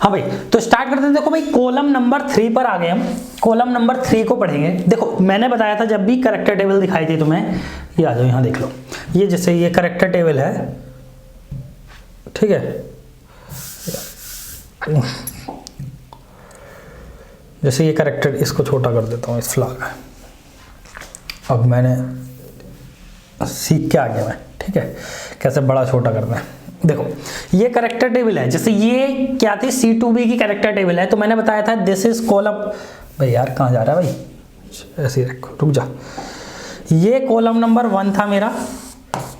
हाँ भाई, तो स्टार्ट करते हैं। देखो भाई, कॉलम नंबर 3 पर आ गए हम। कॉलम नंबर 3 को पढ़ेंगे। देखो मैंने बताया था जब भी करेक्टर टेबल दिखाई दी तुम्हें, ये आ जाओ यहाँ देख लो, ये जैसे ये करेक्टर टेबल है, ठीक है, जैसे ये करेक्टर, इसको छोटा कर देता हूँ, इस फ्लैग है, अब मैंने सीख के आ गया मैं, ठीक है, कैसे बड़ा छोटा करना है। देखो ये करेक्टर टेबल है, जैसे ये क्या थी, C2B की करेक्टर टेबल है, तो मैंने बताया था दिस इज कॉलम, भाई यार कहाँ जा रहा है भाई, ऐसे ही रखो, रुक जा, ये कॉलम नंबर 1 था मेरा,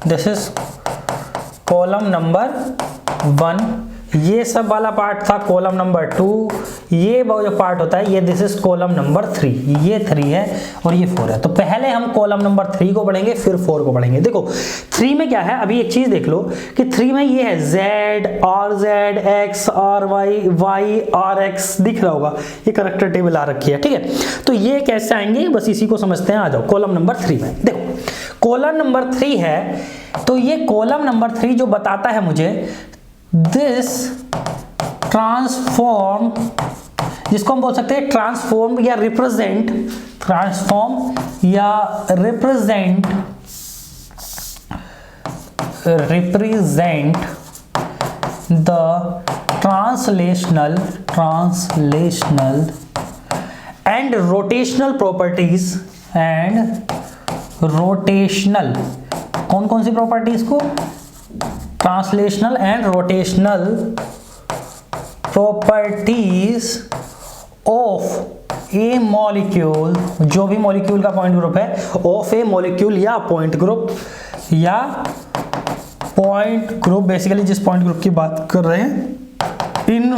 दिस इज कॉलम नंबर 1, ये सब वाला पार्ट था कॉलम नंबर 2, ये जो पार्ट होता है ये दिस इज कॉलम नंबर 3, ये 3 है और ये 4 है। तो पहले हम कॉलम नंबर 3 को पढ़ेंगे, फिर 4 को पढ़ेंगे। देखो 3 में क्या है, अभी एक चीज देख लो कि 3 में ये है Z, RZ, X, RY, Y, RX दिख रहा होगा, ये करेक्टर टेबल आ रखी है, ठीक है। तो ये कैसे आएंगे, बस इसी को समझते हैं। आ जाओ कॉलम नंबर 3 में। देखो कॉलम नंबर 3 है, तो ये कॉलम नंबर 3 जो बताता है मुझे दिस ट्रांसफॉर्म, जिसको हम बोल सकते हैं ट्रांसफॉर्म या रिप्रेजेंट, ट्रांसफॉर्म या represent the translational and rotational properties and rotational, कौन कौन सी प्रॉपर्टीज को, translational and rotational properties of a molecule, जो भी मॉलिक्यूल का पॉइंट ग्रुप है, ऑफ ए मॉलिक्यूल या पॉइंट ग्रुप, या पॉइंट ग्रुप बेसिकली जिस पॉइंट ग्रुप की बात कर रहे हैं, in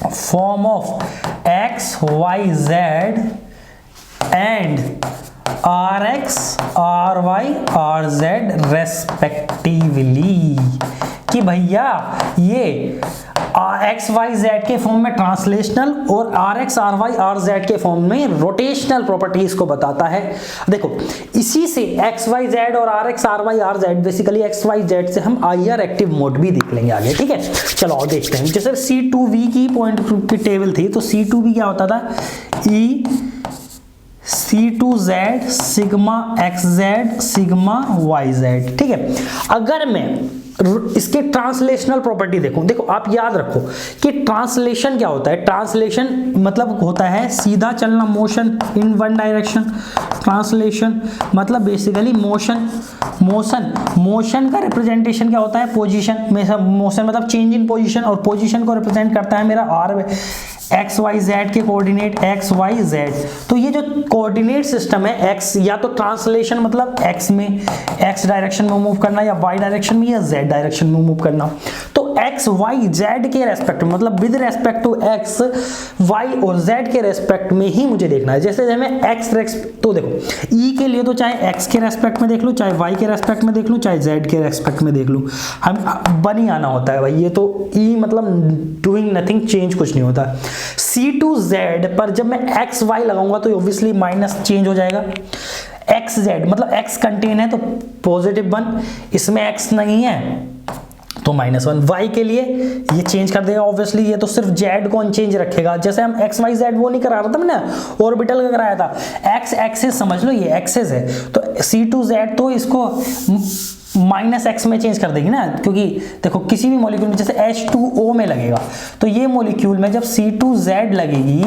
form of X Y Z and RX, RY, RZ respectively, कि भैया ये एक्स वाई जेड के फॉर्म में ट्रांसलेशनल और RX, RY, RZ के फॉर्म में रोटेशनल प्रॉपर्टीज को बताता है। देखो इसी से एक्स वाई जेड और RX, RY, RZ basically X Y Z से हम IR एक्टिव मोड भी देख लेंगे आगे, ठीक है। चलो और देखते हैं। जैसे C2V की पॉइंट ग्रुप की टेबल थी, तो C2V क्या होता था, C2Z sigma XZ sigma YZ, ठीक है। अगर मैं इसके ट्रांसलेशनल प्रॉपर्टी देखूं, देखो आप याद रखो कि ट्रांसलेशन क्या होता है, ट्रांसलेशन मतलब होता है सीधा चलना, motion in one direction. Translation मतलब बेसिकली मोशन का रिप्रेजेंटेशन क्या होता है, पोजीशन में। मोशन मतलब चेंज इन पोजीशन, और पोजीशन को रिप्रेजेंट करता है मेरा एक्स वाई जेड के कोऑर्डिनेट एक्स वाई जेड। तो ये जो कोऑर्डिनेट सिस्टम है, एक्स या तो ट्रांसलेशन मतलब एक्स में, एक्स डायरेक्शन में मूव करना, या वाई डायरेक्शन में, या जेड डायरेक्शन में मूव करना। तो एक्स वाई जेड के रेस्पेक्ट में, मतलब with respect to X Y और जेड के रेस्पेक्ट में ही मुझे देखना है। जैसे मैं एक्स, तो देखो ई के लिए तो चाहे एक्स के रेस्पेक्ट में देख लूँ, चाहे वाई के रेस्पेक्ट में देख लूँ, चाहे जेड के रेस्पेक्ट में देख लूँ, हम बनी आना होता है भाई। ये तो ई मतलब डूइंग नथिंग, चेंज कुछ नहीं होता। C2Z पर जब मैं एक्स वाई लगाऊंगा तो ऑब्वियसली माइनस चेंज हो जाएगा। XZ मतलब x कंटेन है तो पॉजिटिव 1, इसमें x नहीं है तो -1। y के लिए ये चेंज कर देगा ऑब्वियसली, ये तो सिर्फ z को अनचेंज रखेगा। जैसे हम x y z वो नहीं करा रहा था मैंने, ऑर्बिटल का कराया था। x एक्सिस समझ लो, ये एक्सिस है, तो C2Z तो इसको -x में चेंज कर देगी ना, क्योंकि देखो किसी भी मॉलिक्यूल में जैसे H2O में लगेगा, तो ये मॉलिक्यूल में जब C2Z लगेगी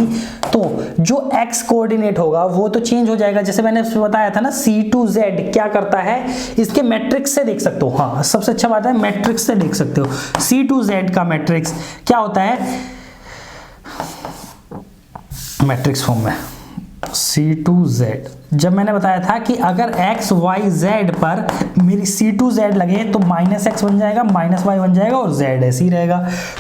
तो जो x कोऑर्डिनेट होगा वो तो चेंज हो जाएगा। जैसे मैंने बताया था ना, C2Z क्या करता है, इसके मैट्रिक्स से देख सकते हो। हाँ सबसे अच्छा बात है, मैट्रिक्स से देख सकते हो। C2Z का मैट्रिक्स क्या होता है, मैट्रिक्स फॉर्म में C2Z। जब मैंने बताया था कि अगर x y z पर मेरी C2Z लगे तो -x बन जाएगा, -y बन जाएगा और z ऐसे ही रहेगा।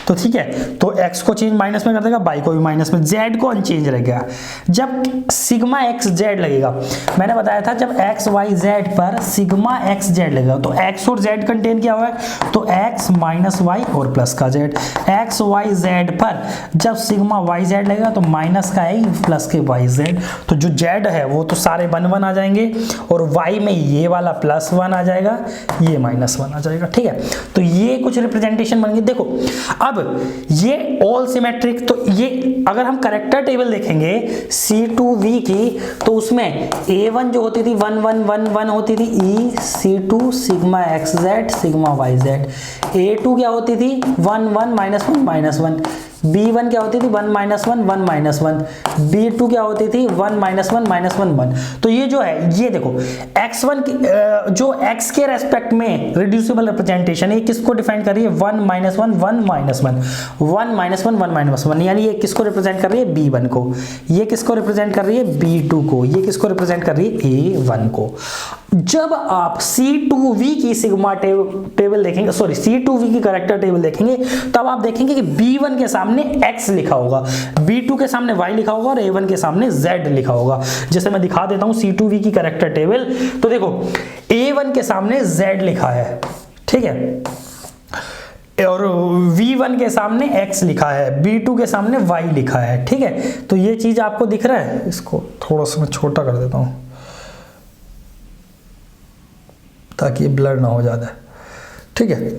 तो ठीक है, तो x को चेंज माइनस में कर देगा, y को भी माइनस में, z को अनचेंज रहेगा। जब सिग्मा xz लगेगा, मैंने बताया था जब x y z पर सिग्मा xz लगेगा तो x और z कंटेन क्या हुआ है, तो x -y और प्लस का z। x y z पर जब सिग्मा yz लगेगा तो माइनस का i प्लस के yz। तो जो z है वो तो सारे सारे 1 1 आ जाएंगे और y में ये वाला +1 आ जाएगा, ये -1 आ जाएगा। ठीक है, तो ये कुछ रिप्रेजेंटेशन बन गई। देखो अब ये ऑल सिमेट्रिक, तो ये अगर हम करेक्टर टेबल देखेंगे C2V की, तो उसमें A1 जो होती थी 1 1 1 1 होती थी E C2 sigma XZ sigma YZ। A2 क्या होती थी 1 1 -1 -1। B1 क्या होती थी 1 -1 1 -1। B2 क्या होती थी 1 -1 -1 1। तो ये जो है, ये देखो x1 जो x के रेस्पेक्ट में रिड्यूसिबल रिप्रेजेंटेशन है, किसको डिफाइन कर रही है 1 -1 1 -1 1 -1 1 -1, यानी ये किसको रिप्रेजेंट कर रही है B1 को, ये किसको रिप्रेजेंट कर रही है B2 को, ये किसको रिप्रेजेंट कर रही है A1 को। जब आप C2V की सिग्मा टेबल देखेंगे, सॉरी C2V की करेक्टर टेबल देखेंगे, तब आप देखेंगे कि B1 के सामने X लिखा होगा, B2 के सामने Y लिखा होगा और A1 के सामने Z लिखा होगा। जैसे मैं दिखा देता हूं C2V की करेक्टर टेबल, तो देखो A1 के सामने Z लिखा है, ठीक है, और V1 के सामने X लिखा है, B2 के सामने Y लिखा है। ठीक है, तो ये चीज आपको दिख रहा है। इसको थोड़ा सा मैं छोटा कर देता हूं ताकि ये ब्लर ना हो ज्यादा। ठीक है,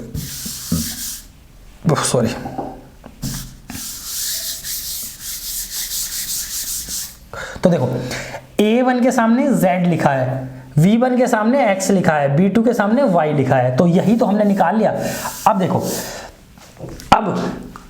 सॉरी, तो देखो A1 के सामने Z लिखा है, V1 के सामने X लिखा है, B2 के सामने Y लिखा है, तो यही तो हमने निकाल लिया। अब देखो,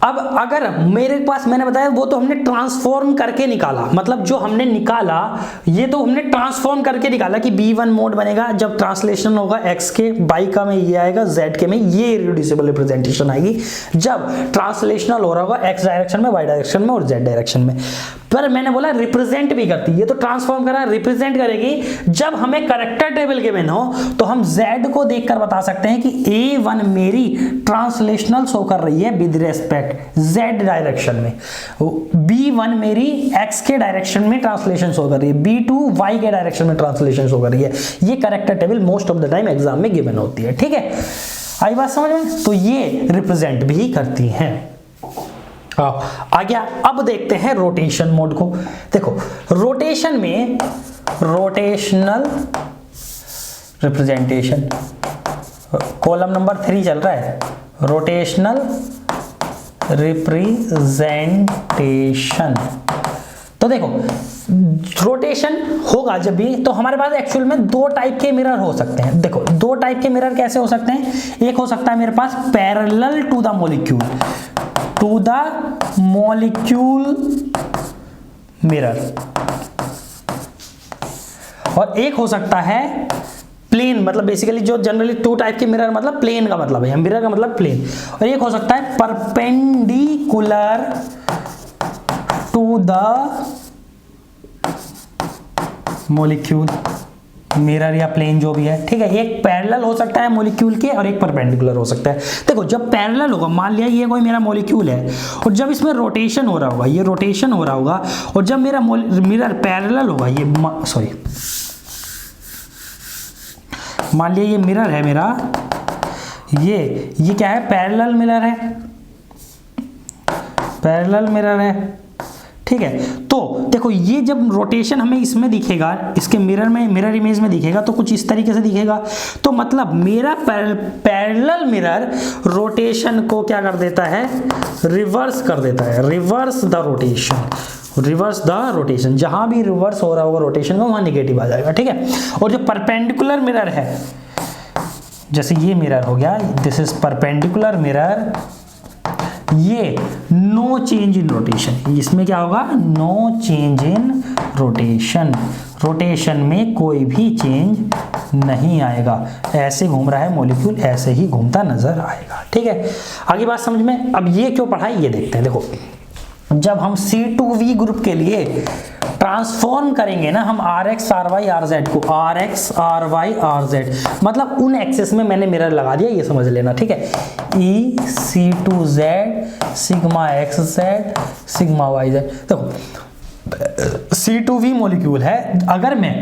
अब अगर मेरे पास, मैंने बताया वो तो हमने ट्रांसफॉर्म करके निकाला, मतलब जो हमने निकाला ये तो हमने ट्रांसफॉर्म करके निकाला कि B1 मोड बनेगा जब ट्रांसलेशन होगा x के, y का में ये आएगा, z के में ये इररिड्यूसिबल रिप्रेजेंटेशन आएगी जब ट्रांसलेशनल हो रहा होगा x डायरेक्शन में, y डायरेक्शन में और z डायरेक्शन में। पर मैंने बोला रिप्रेजेंट भी करती है, ये तो ट्रांसफॉर्म करा, रिप्रेजेंट करेगी। जब हमें करेक्टर टेबल गिवन हो तो हम z को देखकर बता सकते हैं कि A1 मेरी ट्रांसलेशनल शो कर रही है विद रेस्पेक्ट z डायरेक्शन में, B1 मेरी x के डायरेक्शन में ट्रांसलेशन शो कर रही है, B2 y के डायरेक्शन में ट्रांसलेशन शो कर रही है। ये character table most of the time exam में गिवन होती है। ठीक है, आई बात समझ में? तो ये रिप्रेजेंट भी करती हैं। आ गया, अब देखते हैं रोटेशन मोड को। देखो रोटेशन में रोटेशनल रिप्रेजेंटेशन, कॉलम नंबर 3 चल रहा है, रोटेशनल रिप्रेजेंटेशन। तो देखो रोटेशन होगा जब भी, तो हमारे पास एक्चुअल में 2 टाइप के मिरर हो सकते हैं। देखो 2 टाइप के मिरर कैसे हो सकते हैं, एक हो सकता है मेरे पास parallel to the molecule, to the molecule mirror, और एक हो सकता है प्लेन, मतलब बेसिकली जो जनरली 2 टाइप के मिरर मतलब प्लेन का मतलब है, मिरर का मतलब प्लेन, और एक हो सकता है perpendicular to the molecule mirror या प्लेन जो भी है। ठीक है, एक पैरेलल हो सकता है मॉलिक्यूल के और एक परपेंडिकुलर हो सकता है। देखो जब पैरेलल होगा, मान लिया ये कोई मेरा मॉलिक्यूल है और जब इसमें रोटेशन हो रहा होगा, ये रोटेशन हो रहा होगा, और जब मेरा मिरर पैरेलल होगा, ये सॉरी मान लिया ये मिरर है मेरा, ये क्या है, पैरेलल मिरर है, पैरेलल मिरर है। ठीक है, तो देखो ये जब रोटेशन हमें इसमें दिखेगा, इसके मिरर में, मिरर इमेज में दिखेगा, तो कुछ इस तरीके से दिखेगा। तो मतलब मेरा पैरेलल मिरर रोटेशन को क्या कर देता है, रिवर्स कर देता है, reverse the rotation, reverse the rotation, जहां भी रिवर्स हो रहा होगा रोटेशन का वहां निगेटिव आ जाएगा। ठीक है, और जो परपेंडिकुलर मिरर है, जैसे ये मिरर हो गया, दिस इज परपेंडिकुलर मिरर, ये नो चेंज इन रोटेशन, इसमें क्या होगा, no change in rotation, rotation में कोई भी चेंज नहीं आएगा, ऐसे घूम रहा है मॉलिक्यूल, ऐसे ही घूमता नजर आएगा। ठीक है, आगे बात समझ में। अब ये क्यों पढ़ा है ये देखते हैं। देखो जब हम C2V ग्रुप के लिए ट्रांसफॉर्म करेंगे ना हम RX RY RZ को, RX RY RZ, मतलब उन एक्सेस में मैंने मिरर लगा दिया, ये समझ लेना। ठीक है, E C2Z sigma XZ sigma YZ। देखो C2V मॉलिक्यूल है, अगर मैं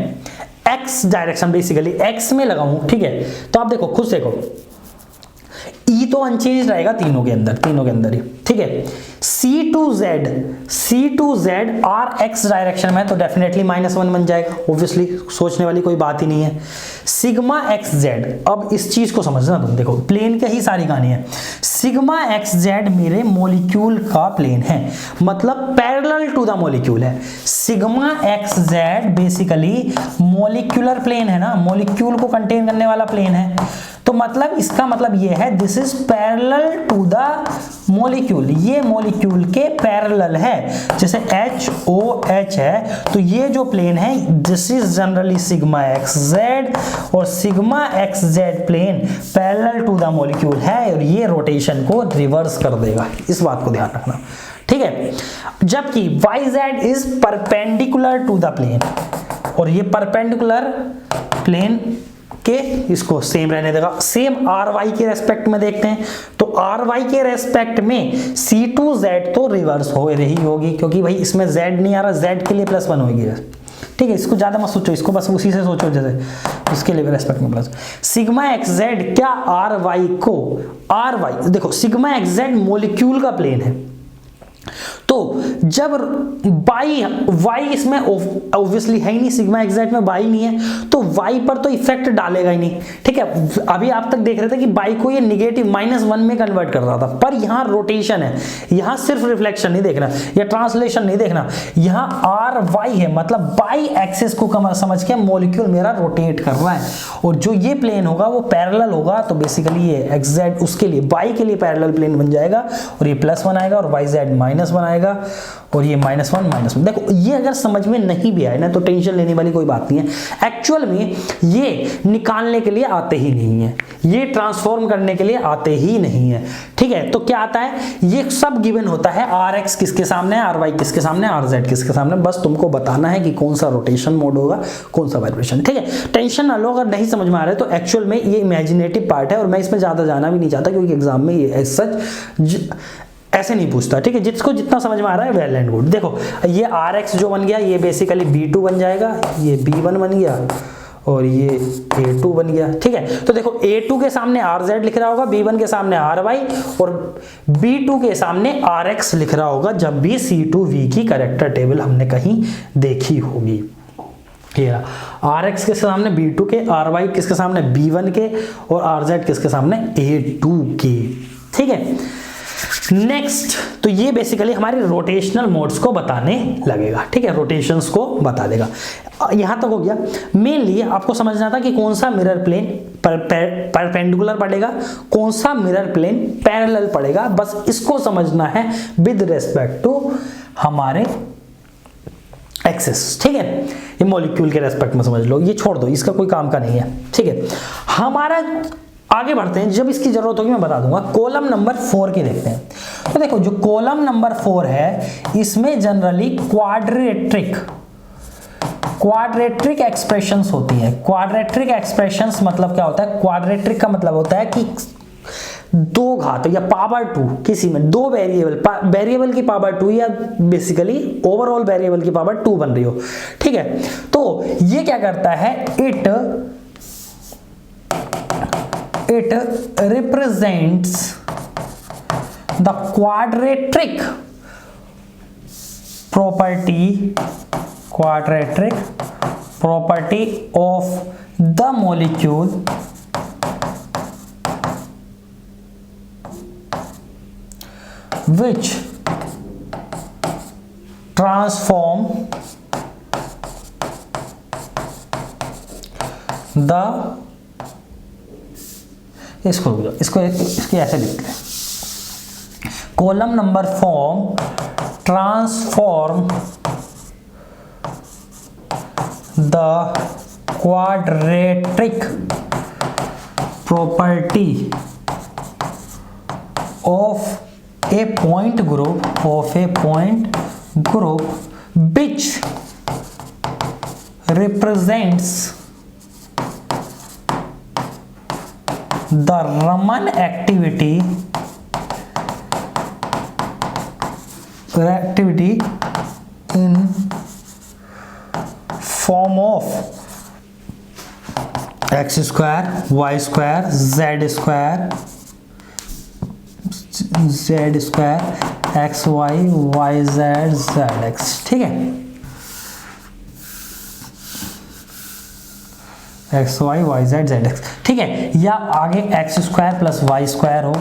X डायरेक्शन बेसिकली X में लगाऊं, ठीक है, तो आप देखो खुद देखो ई तो अनचेंज रहेगा तीनों के अंदर ही, ठीक है। C2Z आर एक्स डायरेक्शन में तो डेफिनेटली -1 बन जाएगा, ऑब्वियसली सोचने वाली कोई बात ही नहीं है। सिग्मा एक्स जेड, अब इस चीज को समझना तुम, देखो प्लेन की ही सारी कहानी है। सिग्मा एक्स जेड मेरे मॉलिक्यूल का प्लेन है, मतलब पैरेलल टू द मॉलिक्यूल है। Sigma x Z basically molecular plane है ना, मॉलिक्यूल को कंटेन करने वाला प्लेन है, तो मतलब इसका मतलब ये है this is parallel to the molecule, ये मॉलिक्यूल के पैरेलल है। जैसे HOH है तो ये जो प्लेन है this is generally sigma x z, और sigma x z plane parallel to the molecule है, और ये रोटेशन को रिवर्स कर देगा, इस बात को ध्यान रखना, ठीक है। जबकि YZ is perpendicular to the plane, और ये परपेंडिकुलर प्लेन के इसको सेम रहने देगा। सेम RY के रेस्पेक्ट में देखते हैं, तो RY के रेस्पेक्ट में C2Z तो रिवर्स हो रही होगी, क्योंकि भाई इसमें Z नहीं आ रहा, Z के लिए +1 होगी, ठीक है। इसको ज्यादा मत सोचो, इसको बस उसी से सोचो, जैसे उसके लिए रेस्पेक्ट में प्लस। सिग्मा एक्स जेड क्या RY को, RY देखो सिग्मा एक्स जेड मॉलिक्यूल का प्लेन है, तो जब y इसमें ऑब्वियसली है ही नहीं, सिग्मा एक्स में y नहीं है, तो y पर तो इफेक्ट डालेगा ही नहीं, ठीक है। अभी आप तक देख रहे थे कि y को ये निगेटिव -1 में कन्वर्ट कर रहा था, पर यहाँ रोटेशन है, यहाँ सिर्फ रिफ्लेक्शन नहीं देखना या ट्रांसलेशन नहीं देखना, यहाँ RY है, मतलब बाई एक्सिस को समझ के मॉलिक्यूल मेरा रोटेट कर रहा है, और जो ये प्लेन होगा वो पैरेलल होगा, तो बेसिकली ये XZ उसके लिए y के लिए पैरेलल प्लेन बन जाएगा, और ये +1 आएगा, और YZ -1 आएगा, और ये -1 देखो ये अगर समझ में नहीं भी आए ना तो टेंशन लेने वाली कोई बात नहीं है। एक्चुअल में ये निकालने के लिए आते ही नहीं है, ये ट्रांसफॉर्म करने के लिए आते ही नहीं है, ठीक है। तो क्या आता है, ये सब गिवन होता है, RX किसके सामने है, RY किसके सामने, RZ किसके सामने, बस तुमको बताना है कि कौन सा रोटेशन मोड होगा, कौन सा वाइब्रेशन, ठीक है। टेंशन ना लो, अगर नहीं समझ में आ रहा है तो एक्चुअल में ये इमेजिनेटिव पार्ट है, और मैं इसमें ज्यादा जाना भी नहीं चाहता, क्योंकि एग्जाम में ये सच ऐसे नहीं पूछता, ठीक है। जिसको जितना समझ में आ रहा है वेल एंड गुड। देखो ये RX जो बन गया ये बेसिकली B2 बन जाएगा, ये B1 बन गया, और ये A2 बन गया, ठीक है। तो देखो A2 के सामने RZ लिख रहा होगा, B1 के सामने RY, और B2 के सामने RX लिख रहा होगा, जब भी C2V की कैरेक्टर टेबल हमने कहीं देखी होगी। ये RX के सामने B2 के, RY किसके सामने B1 के, और RZ किसके सामने A2 के, ठीक है। नेक्स्ट, तो ये बेसिकली हमारे रोटेशनल मोड्स को बताने लगेगा, ठीक है, रोटेशंस को बता देगा। यहां तक हो गया। मेनली आपको समझना था कि कौन सा मिरर प्लेन परपेंडिकुलर पड़ेगा, कौन सा मिरर प्लेन पैरेलल पड़ेगा, बस इसको समझना है विद रिस्पेक्ट टू हमारे एक्सिस, ठीक है। ये मॉलिक्यूल के रेस्पेक्ट में समझ लो, ये छोड़ दो, इसका कोई काम का नहीं है, ठीक है। हमारा आगे बढ़ते हैं, जब इसकी जरूरत होगी मैं बता दूंगा। कॉलम नंबर 4 के देखते हैं। तो देखो जो कॉलम नंबर 4 है इसमें जनरली क्वाड्रेट्रिक एक्सप्रेशंस होती है। क्वाड्रेट्रिक एक्सप्रेशंस मतलब क्या होता है, क्वाड्रेट्रिक का मतलब होता है कि 2 घात या पावर 2, किसी में 2 वेरिएबल की पावर 2 या बेसिकली ओवरऑल वेरिएबल की पावर 2 बन रही हो, ठीक है। तो ये क्या करता है, it represents the quadratic property of the molecule which transform the इसको ऐसे लिखते हैं, column number 4 transform the quadratic property of a point group which represents the Raman activity in form of x square, y square, z square z square x y y z z x, ठीक है, x y y z z x, ठीक है, या आगे x square plus y square हो,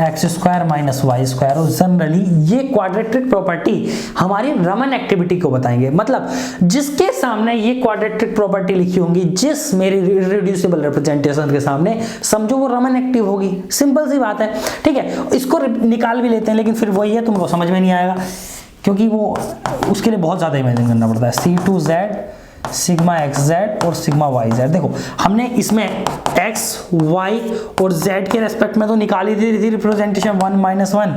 x square minus Y square हो। Generally ये quadratic property हमारी रमन एक्टिविटी को बताएंगे, मतलब जिसके सामने ये क्वाड्रेटिक प्रॉपर्टी लिखी होंगी, जिस मेरी रिड्यूसिबल रिप्रेजेंटेशन के सामने, समझो वो रमन एक्टिव होगी। सिंपल सी बात है, ठीक है। इसको निकाल भी लेते हैं, लेकिन फिर वही है, तुमको समझ में नहीं आएगा, क्योंकि वो उसके लिए बहुत ज़्यादा इमेजिन करना पड़ता है। C2z सिग्मा एक्स जेड और सिग्मा वाई जेड। देखो हमने इसमें एक्स वाई और जेड के रेस्पेक्ट में तो निकाली थी रिप्रेजेंटेशन, 1 माइनस 1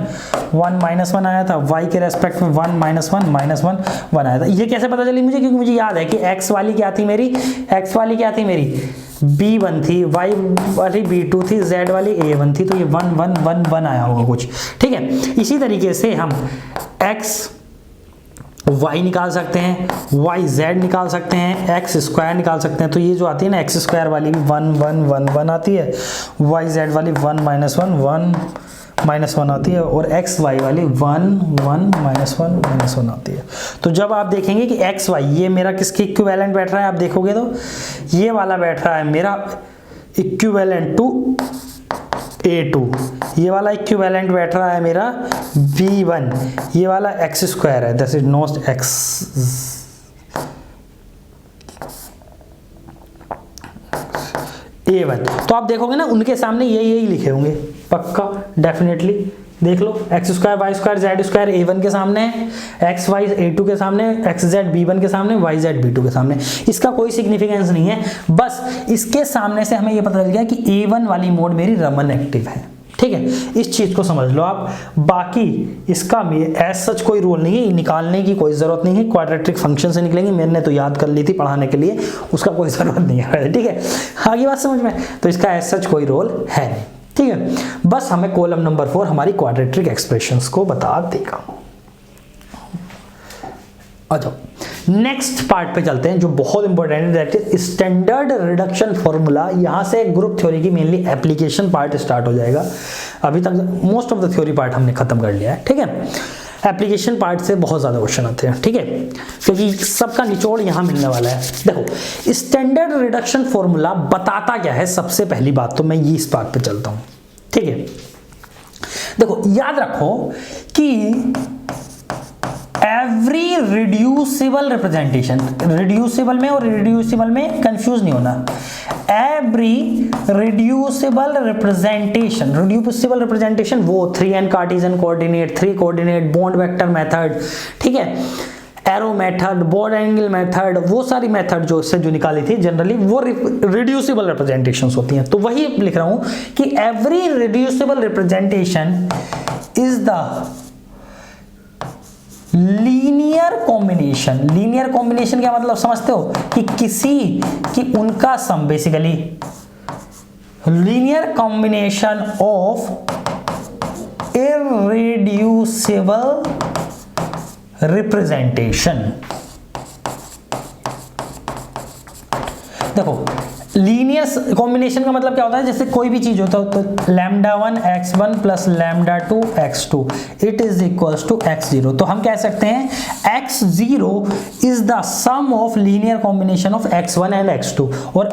1 माइनस 1 आया था, वाई के रेस्पेक्ट में 1 माइनस 1 माइनस 1 1 आया था। ये कैसे पता चली मुझे? क्योंकि मुझे याद है कि एक्स वाली क्या थी मेरी, एक्स वाली क्या थी मेरी B1 थी, Y वाली B2 थी, Z वाली A1 थी, तो ये 1 1 1 1 आया होगा कुछ, ठीक है। इसी तरीके से हम x y निकाल सकते हैं, y z निकाल सकते हैं, x स्क्वायर निकाल सकते हैं। तो ये जो आती है ना x स्क्वायर वाली भी 1 1 1 1 आती है, y z वाली 1 माइनस 1 1 माइनस 1 आती है, और x y वाली 1 1 माइनस 1 माइनस 1 आती है। तो जब आप देखेंगे कि x y ये मेरा किसके इक्विवेलेंट बैठ रहा है, आप देखोगे तो ये वाला बैठ रहा है मेरा इक्विवेलेंट टू A2, ये वाला इक्विवेलेंट बैठ रहा है मेरा B1, ये वाला x स्क्वायर है, that is note x A1। तो आप देखोगे ना उनके सामने यही लिखे होंगे, पक्का डेफिनेटली देख लो, x square y square z square A1 के सामने है, एक्स वाई A2 के सामने, एक्स जेड B1 के सामने, वाई जेड B2 के सामने। इसका कोई सिग्निफिकेंस नहीं है, बस इसके सामने से हमें ये पता चल गया कि A1 वाली मोड मेरी रमन एक्टिव है, ठीक है। इस चीज को समझ लो आप। बाकी इसका एज सच कोई रूल नहीं है, निकालने की कोई जरूरत नहीं है, क्वाड्रेटिक फंक्शन से निकलेंगे, मैंने तो याद कर ली थी पढ़ाने के लिए, उसका कोई जरूरत नहीं है, ठीक है। आगे बात समझ में, तो इसका एज सच कोई रोल है नहीं, ठीक है। बस हमें कॉलम नंबर 4 हमारी क्वाड्रेटिक एक्सप्रेशंस को बता देगा। अच्छा नेक्स्ट पार्ट पे चलते हैं जो बहुत इंपॉर्टेंट है, that is standard reduction formula. यहां से ग्रुप थ्योरी की मेनली एप्लीकेशन पार्ट स्टार्ट हो जाएगा। अभी तक most of the theory part हमने खत्म कर लिया है, ठीक है। एप्लीकेशन पार्ट से बहुत ज्यादा क्वेश्चन आते हैं, ठीक है, क्योंकि सबका निचोड़ यहां मिलने वाला है। देखो स्टैंडर्ड रिडक्शन फॉर्मूला बताता क्या है, सबसे पहली बात तो मैं ये इस बात पे चलता हूं, ठीक है। देखो याद रखो कि एवरी रिड्यूसिबल रिप्रेजेंटेशन, रिड्यूसिबल में और रिड्यूसिबल में कंफ्यूज नहीं होना, every reducible representation, reducible representation वो 3n Cartesian coordinate, 3 coordinate, bond vector method, ठीक है, arrow method, bond angle method, वो सारी मेथड जो इससे जो निकाली थी जनरली वो रिड्यूसिबल रिप्रेजेंटेशंस होती हैं। तो वही लिख रहा हूं कि every reducible representation is the linear combination. Linear combination क्या मतलब समझते हो? कि किसी की उनका sum, basically linear combination of irreducible representation. देखो लीनियर कॉम्बिनेशन का मतलब क्या होता है, जैसे कोई भी चीज होता है तो λ1 x1 plus λ2 x2 it is equals to x0। तो हम कह सकते हैं x0 is the sum of linear combination of x1 and x2। और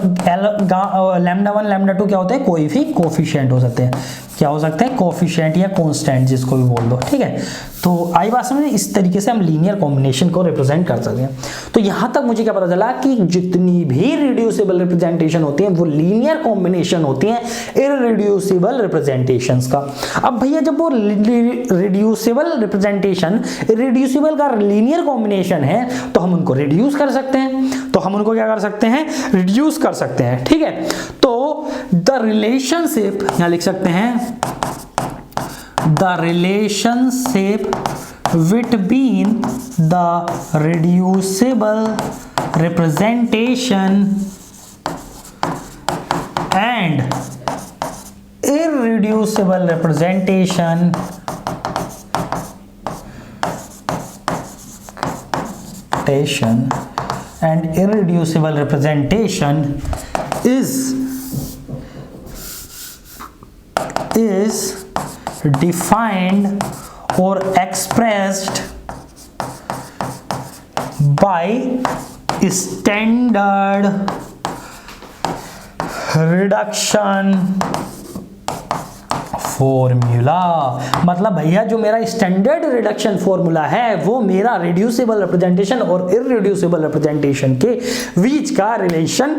λ1 λ2 क्या होते हैं? कोई भी कोफिशिएंट हो सकते हैं, क्या हो सकते हैं? कोफिशिएंट या कांस्टेंट, जिसको भी बोल दो, ठीक है। तो आई बात समझ, इस तरीके से हम लीनियर कॉम्बिनेशन को रिप्रेजेंट कर सकते हैं। तो यहां तक मुझे क्या पता चला कि जितनी भी रिड्यूसिबल रिप्रेजेंटेशन होती है वो लीनियर कॉम्बिनेशन होती है इररिड्यूसिबल रिप्रेजेंटेशंस का। अब भैया जब वो रिड्यूसिबल रिप्रेजेंटेशन रिड्यूसिबल का लीनियर कॉम्बिनेशन है तो हम उनको रिड्यूस कर सकते हैं, तो हम उनको क्या कर सकते हैं? रिड्यूस कर सकते हैं, ठीक है। तो द रिलेशनशिप यहां लिख सकते हैं, the relationship between the reducible representation and irreducible representation and irreducible representation is defined or expressed by standard reduction formula. मतलब भैया जो मेरा स्टैंडर्ड रिडक्शन फॉर्मूला है वो मेरा रिड्यूसिबल रिप्रेजेंटेशन और इररिड्यूसिबल रिप्रेजेंटेशन के बीच का रिलेशन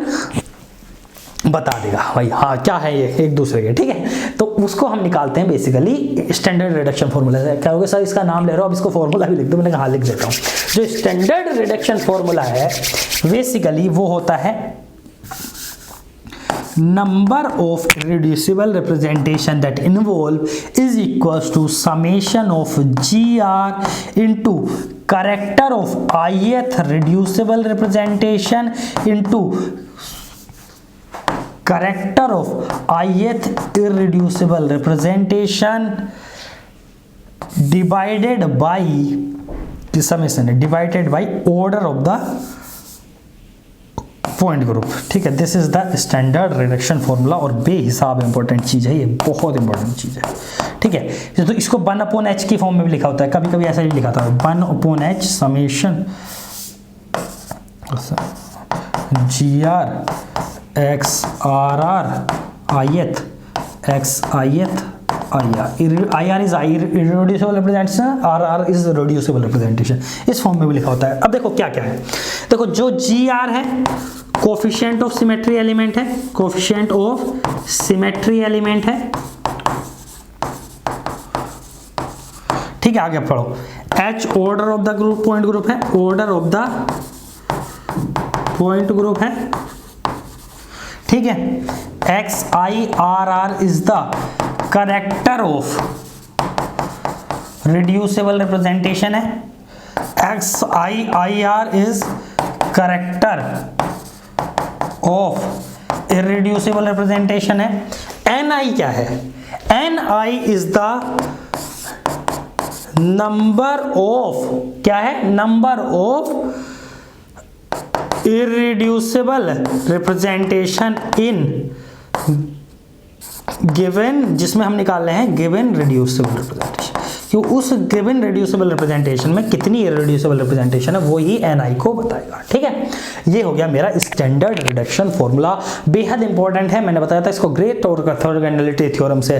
बता देगा भाई। हाँ क्या है ये एक दूसरे के, ठीक है। तो उसको हम निकालते हैं बेसिकली स्टैंडर्ड रिडक्शन फॉर्मूला से। क्या होगा सर इसका नाम ले रहा हूँ, अब इसको फॉर्मूला भी लिख दो। मैंने कहा लिख देता हूँ। जो स्टैंडर्ड रिडक्शन फॉर्मूला है बेसिकली वो होता है number of irreducible representation that involve is equals to summation of gr into character of ith reducible representation into character of ith irreducible representation divided by summation divided by order of the point group, ठीक है। This is the standard reduction formula और बेहिसाब important चीज है ये, बहुत important चीज है, ठीक है। तो इसको 1/h की फॉर्म में भी लिखा होता है, कभी कभी ऐसा ही लिखा था 1/h summation gr x rr ith x ith IR is irreducible representation, RR is reducible representation, इस फॉर्म में भी लिखा होता है। अब देखो क्या क्या है, देखो जो GR है कोफिशिएंट ऑफ सिमेट्री एलिमेंट है, कोफिशिएंट ऑफ सिमेट्री एलिमेंट है, ठीक है। आगे पढ़ो H order of the group point group है, order of the point group है, ठीक है। XIRR is the character of reducible representation है, XIIR is character of irreducible representation है। NI क्या है, NI is the number of, क्या है, number of irreducible representation in given, जिसमें हम निकाल रहे हैं गिवन रिड्यूसिबल रिप्रेजेंटेशन, कि उस गिवन रिड्यूसिबल रिप्रेजेंटेशन में कितनी इररिड्यूसिबल रिप्रेजेंटेशन है वो ही NI को बताएगा, ठीक है। ये हो गया मेरा स्टैंडर्ड रिडक्शन फॉर्मूला, बेहद इंपॉर्टेंट है। मैंने बताया था इसको ग्रेट और ऑर्थोगोनैलिटी थ्योरम से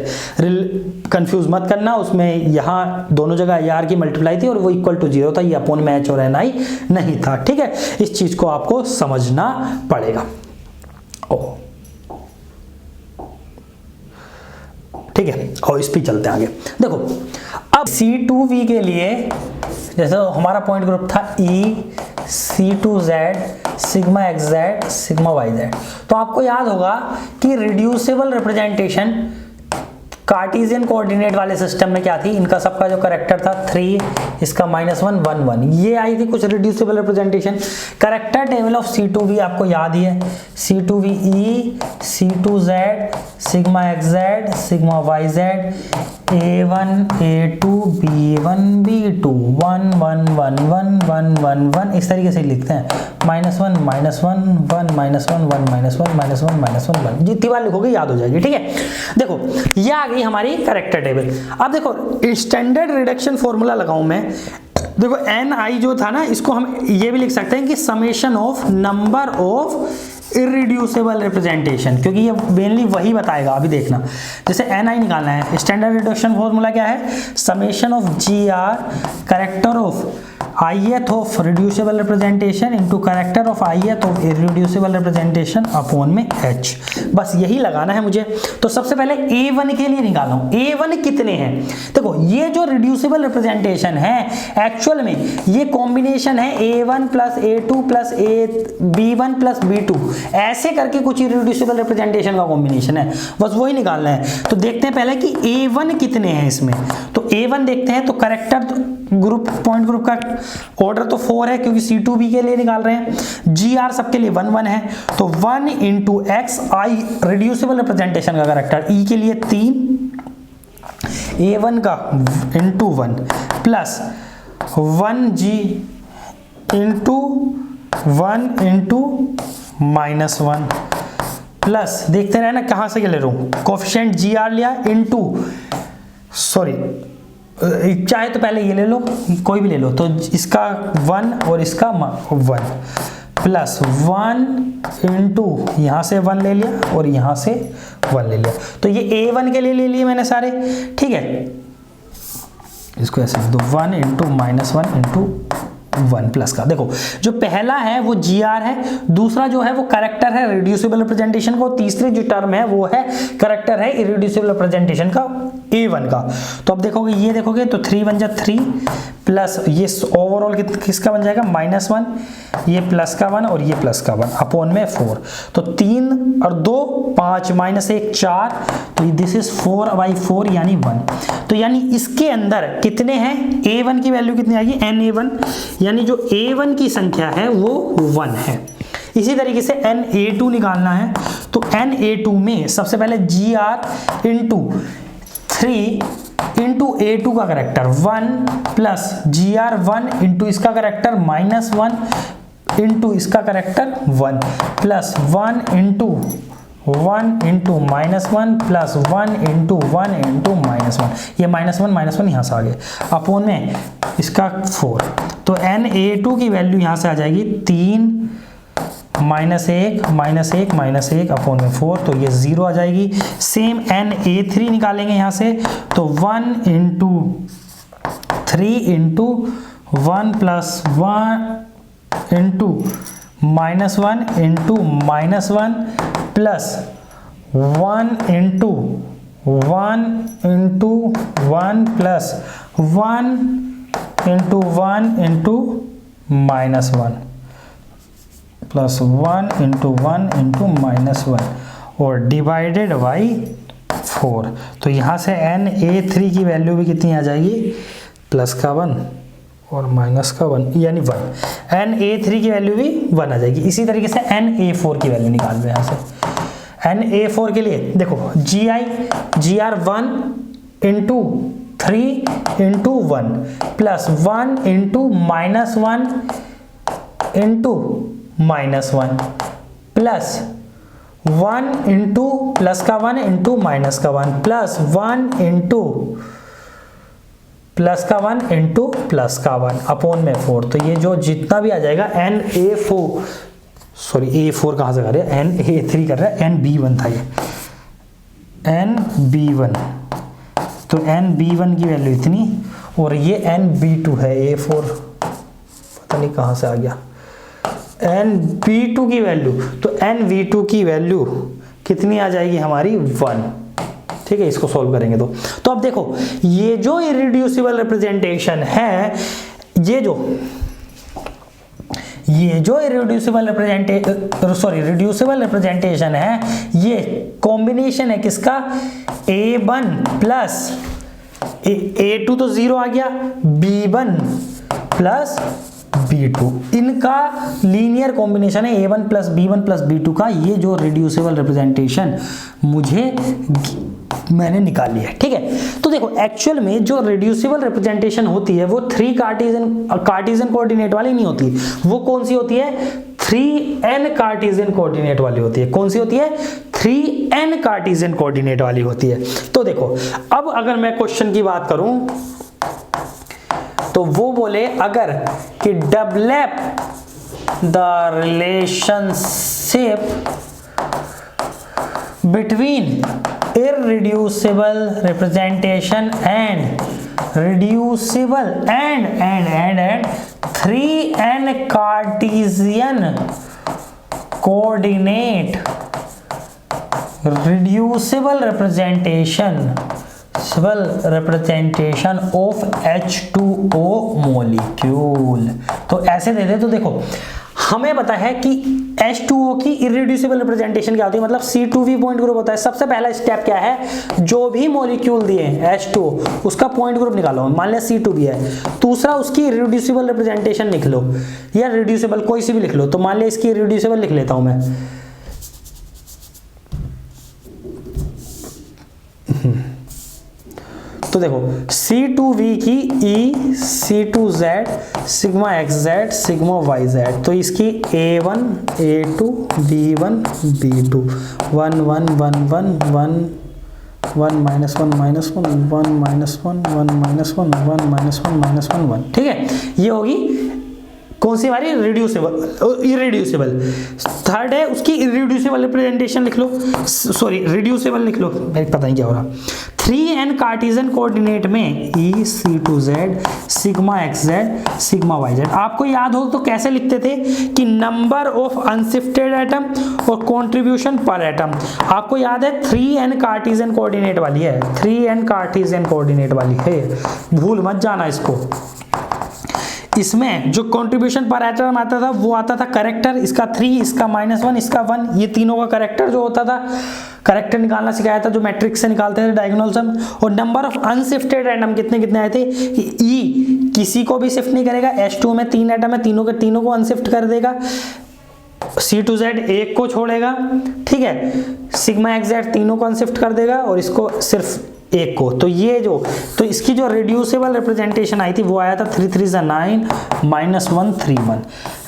कंफ्यूज मत करना, उसमें यहाँ दोनों जगह AR की मल्टीप्लाई थी और वो इक्वल टू 0 था, ये अपॉन में H और NI नहीं था, ठीक है। इस चीज को आपको समझना पड़ेगा, ठीक है। और इस पे चलते हैं आगे। देखो अब C2V के लिए जैसे हमारा पॉइंट ग्रुप था E C2Z sigma XZ sigma YZ, तो आपको याद होगा कि रिड्यूसिबल रिप्रेजेंटेशन कार्टेशियन कोऑर्डिनेट वाले सिस्टम में क्या थी, इनका सबका जो करेक्टर था 3, इसका -1 1 1, ये आई थी कुछ reducible representation. Character table of C2V आपको याद ही है, C2V E C2Z sigma XZ sigma YZ A1 A2 B1 B2 1 1 1 1 1 1 1, इस तरीके से लिखते हैं, -1 -1 1 -1 1 -1 1 1, जितनी बार लिखोगे याद हो जाएगी, ठीक है। देखो ये आ गई हमारी करेक्टर टेबल। अब देखो स्टैंडर्ड रिडक्शन फॉर्मूला लगाऊं मैं, देखो NI जो था ना, इसको हम ये भी लिख सकते हैं कि summation of number of irreducible representation, क्योंकि ये मेनली वही बताएगा। अभी देखना, जैसे NI निकालना है, स्टैंडर्ड रिडक्शन फॉर्मूला क्या है, summation of GR character of ith of reducible representation into character of ith of irreducible representation upon में H, बस यही लगाना है मुझे। तो सबसे पहले A1 के लिए निकाला हूं, A1 कितने हैं, देखो ये जो रिड्यूसिबल रिप्रेजेंटेशन है एक्चुअल में ये कॉम्बिनेशन है A1 plus A2 plus B1 plus B2, ऐसे करके कुछ इररिड्यूसिबल रिप्रेजेंटेशन का कॉम्बिनेशन है, बस वही निकालना है। तो देखते हैं पहले कि A1 कितने हैं इसमें, तो A1 देखते हैं। तो करेक्टर ग्रुप पॉइंट ग्रुप का ऑर्डर तो 4 है क्योंकि C2V के लिए निकाल रहे हैं, GR सबके लिए 1 1 है, तो 1 इंटू XI रिड्यूसिबल रिप्रेजेंटेशन का करेक्टर, E के लिए 3, A1 का into 1 plus 1G into 1 into -1 plus, देखते रहे ना कहां से ले रहा हूं, कोफिशिएंट GR लिया इंटू सॉरी, चाहे तो पहले ये ले लो, कोई भी ले लो, तो इसका 1 और इसका 1 प्लस 1 इंटू यहाँ से 1 ले लिया और यहाँ से 1 ले लिया। तो ये A1 के लिए ले लिए मैंने सारे, ठीक है। इसको ऐसे लिख दो 1 इंटू -1 इंटू 1 प्लस का। देखो जो पहला है वो GR है, दूसरा जो है वो करेक्टर है रिड्यूसिबल रिप्रेजेंटेशन को, तीसरी जो टर्म है वो है करेक्टर है इरिड्यूसिबल रिप्रेजेंटेशन का A1 का। तो अब देखोगे, ये देखोगे तो 3 बन जाए 3 प्लस ये ओवरऑल किसका बन जाएगा -1, ये प्लस का 1 और ये प्लस का 1 अपॉन में 4। तो 3 और 2 5 -1 4, तो दिस इज 4/4 यानी 1। तो यानी इसके अंदर कितने हैं, A1 की वैल्यू कितनी आएगी Na1, यानी जो A1 की संख्या है वो 1 है। इसी तरीके से Na2 निकालना है, तो Na2 में सबसे पहले GR इंटू 3 इंटू A2 का करेक्टर 1 प्लस GR1 इंटू इसका करेक्टर -1 इंटू इसका character 1 plus 1 into 1 into -1 plus 1 into 1 into -1, ये -1 यहाँ से आ गए अपॉन में इसका 4। तो Na2 की वैल्यू यहाँ से आ जाएगी 3 -1 अपॉन में 4, तो ये 0 आ जाएगी। सेम Na3 निकालेंगे यहाँ से, तो 1 into 3 into 1 plus 1 into -1 into -1 plus 1 into 1 into 1 plus 1 into 1 into -1 plus 1 into 1 into -1 और डिवाइडेड बाई 4। तो यहाँ से Na3 की वैल्यू भी कितनी आ जाएगी, प्लस का 1 और माइनस का 1 यानी 1। Na3 की वैल्यू भी 1 आ जाएगी। इसी तरीके से Na4 की वैल्यू निकाल लो यहाँ से। Na4 के लिए देखो GR1 into 3 into 1 plus 1 into -1 into -1 plus 1 into plus का 1 इंटू माइनस का 1 प्लस 1 इंटू प्लस का 1 इंटू प्लस का 1 अपॉन में 4। तो ये जो जितना भी आ जाएगा Na4, सॉरी A4 कहाँ से कर रहे हैं, Na3 कर रहा है, NB1 था ये, NB1। तो NB1 की वैल्यू इतनी और ये NB2 है, A4 पता नहीं कहाँ से आ गया, NB2 की वैल्यू, तो NB2 की वैल्यू कितनी आ जाएगी हमारी 1। ठीक है, इसको सॉल्व करेंगे तो अब देखो ये जो इरिड्यूसिबल रिप्रेजेंटेशन है, ये जो रिड्यूसिबल रिप्रेजेंटेशन है, ये कॉम्बिनेशन है किसका, A1 प्लस A2 तो 0 आ गया, B1 प्लस B2, इनका लीनियर कॉम्बिनेशन है A1 plus B1 plus B2 का। ये जो रिड्यूसिबल रिप्रेजेंटेशन मैंने निकाली है। ठीक है, तो देखो एक्चुअल में जो रिड्यूसिबल रिप्रेजेंटेशन होती है वो 3 कार्टेशियन कोऑर्डिनेट वाली नहीं होती, वो कौन सी होती है, 3n कार्टेशियन कोऑर्डिनेट वाली होती है। कौन सी होती है, 3n कार्टेशियन कोऑर्डिनेट वाली होती है। तो देखो अब अगर मैं क्वेश्चन की बात करूं तो वो बोले अगर कि develop the relationship between irreducible representation and reducible and 3n Cartesian coordinate reducible representation of H2O molecule। तो ऐसे दे दे, तो देखो हमें पता है कि H2O की इरिड्यूसिबल रिप्रेजेंटेशन क्या होती है, मतलब C2V पॉइंट ग्रुप होता है। सबसे पहला स्टेप क्या है, जो भी मॉलिक्यूल दिए H2O उसका पॉइंट ग्रुप निकालो, मान लिया C2V है। दूसरा उसकी इरिड्यूसिबल रिप्रेजेंटेशन लिख लो, या रिड्यूसिबल कोई सी भी लिख लो, तो मान लिया इसकी इरिड्यूसिबल लिख लेता हूं मैं। तो देखो C2V की E C2Z sigma XZ sigma YZ, तो इसकी A1 A2 B1 B2 1 1 1 1 1 1 minus 1 minus 1 1 minus 1 1 minus 1 1 minus 1 minus 1 1। ठीक है, ये होगी कौन सी हमारी रिड्यूसेबल इरेड्यूसेबल। थर्ड है उसकी इरेड्यूसेबल रिप्रेजेंटेशन लिख लो, सॉरी रिड्यूसेबल लिख लो, मेरे पता नहीं क्या हो रहा। 3n कार्टेशियन कोऑर्डिनेट में e c2z sigma xz sigma yz। आपको याद हो तो कैसे लिखते थे कि नंबर ऑफ अनशिफ्टेड एटम और कंट्रीब्यूशन पर एटम। आपको याद है 3n कार्टेशियन कोऑर्डिनेट वाली है, 3n कार्टेशियन कोऑर्डिनेट वाली है, भूल मत जाना इसको। इसमें जो कंट्रीब्यूशन पर एटम आता था वो आता था करेक्टर, इसका 3, इसका -1, इसका 1, ये तीनों का करेक्टर जो होता था, करेक्टर निकालना सिखाया था जो मैट्रिक्स से निकालते थे डायगोनल सम। और नंबर ऑफ अनशिफ्टेड एटम कितने कितने आए थे, ई किसी को भी शिफ्ट नहीं करेगा, H2 में 3 एटम है, तीनों के तीनों को अनशिफ्ट कर देगा, C2Z एक को छोड़ेगा, ठीक है, सिग्मा xz तीनों को अनशिफ्ट कर देगा और इसको सिर्फ एक को। तो ये जो तो इसकी जो रिड्यूसेबल रिप्रेजेंटेशन आई थी वो आया था 3 3 9 -1 3 1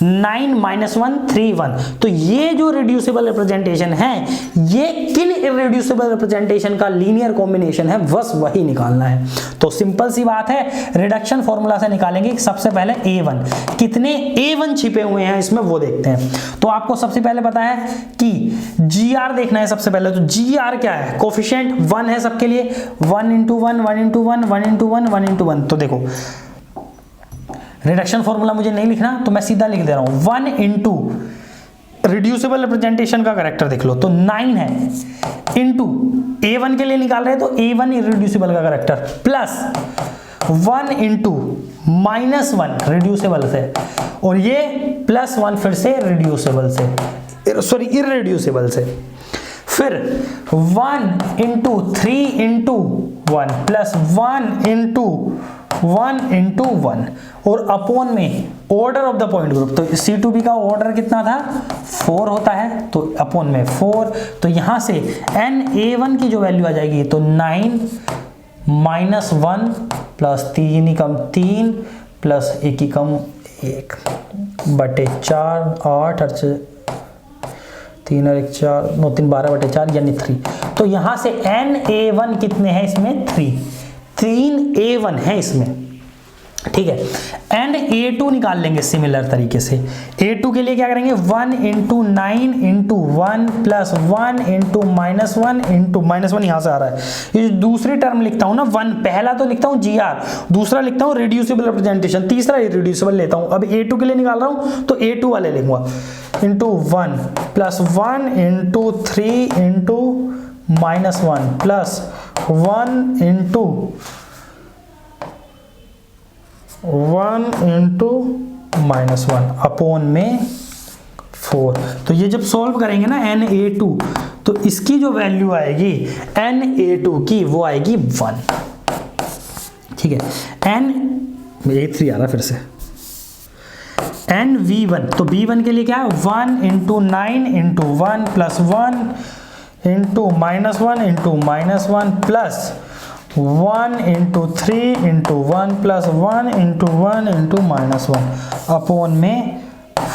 9 -1 3 1। तो ये जो रिड्यूसेबल रिप्रेजेंटेशन है ये किन इरेड्यूसेबल रिप्रेजेंटेशन का लीनियर कॉम्बिनेशन है, बस वही निकालना है। तो सिंपल सी बात है, रिडक्शन फॉर्मूला से निकालेंगे। सबसे पहले A1 कितने A1 छिपे हुए हैं इसमें वो देखते हैं। तो आपको सबसे पहले पता है कि GR देखना है सबसे पहले। तो GR क्या है, कोफिशिएंट 1 है सबके लिए, 1 × 1 1 × 1 1 × 1 1 × 1। तो देखो रिडक्शन फॉर्मूला मुझे नहीं लिखना तो मैं सीधा लिख दे रहा हूं, 1 × रिड्यूसिबल रिप्रेजेंटेशन का करेक्टर देख लो तो 9 है, इनटू A1 के लिए निकाल रहे हैं तो A1 इरेड्यूसिबल का करेक्टर प्लस 1 × -1 रिड्यूसिबल से, और ये +1 फिर से रिड्यूसिबल से, सॉरी इरेड्यूसिबल से, फिर 1 × 3 × 1 प्लस 1 × 1 × 1 और अपॉन में order of the point group. तो C2B का ऑर्डर कितना था, 4 होता है, तो अपॉन में 4। तो यहां से NA1 की जो वैल्यू आ जाएगी तो 9 -1 प्लस 3 ही कम 3 प्लस 1 ही कम 1 बटे 4 8 3 और 1 4 9 3 12 बटे 4 यानी 3। तो यहां से NA1 कितने हैं इसमें, 3 A1 है इसमें, ठीक है। NA2 निकाल लेंगे सिमिलर तरीके से। A2 के लिए क्या करेंगे, 1 × 9 × 1 प्लस 1 × -1 × -1 यहां से आ रहा है। ये दूसरी टर्म लिखता हूं ना 1, पहला तो लिखता हूं GR, दूसरा लिखता हूं रिड्यूसिबल रिप्रेजेंटेशन, तीसरा इरेड्यूसिबल लेता हूं। अब A2 के लिए निकाल रहा हूं तो A2 वाले लिखूंगा, × 1 प्लस 1 × 3 × -1 प्लस 1 × 1 अपॉन में 4। तो ये जब सॉल्व करेंगे ना NA2 तो इसकी जो वैल्यू आएगी NA2 की वो आएगी 1, ठीक है। A3 आ रहा फिर से, NV1 तो B1 के लिए क्या है, 1 × 9 × 1 प्लस 1 × -1 × -1 प्लस 1 × 3 × 1 प्लस 1 × 1 × -1 अपॉन में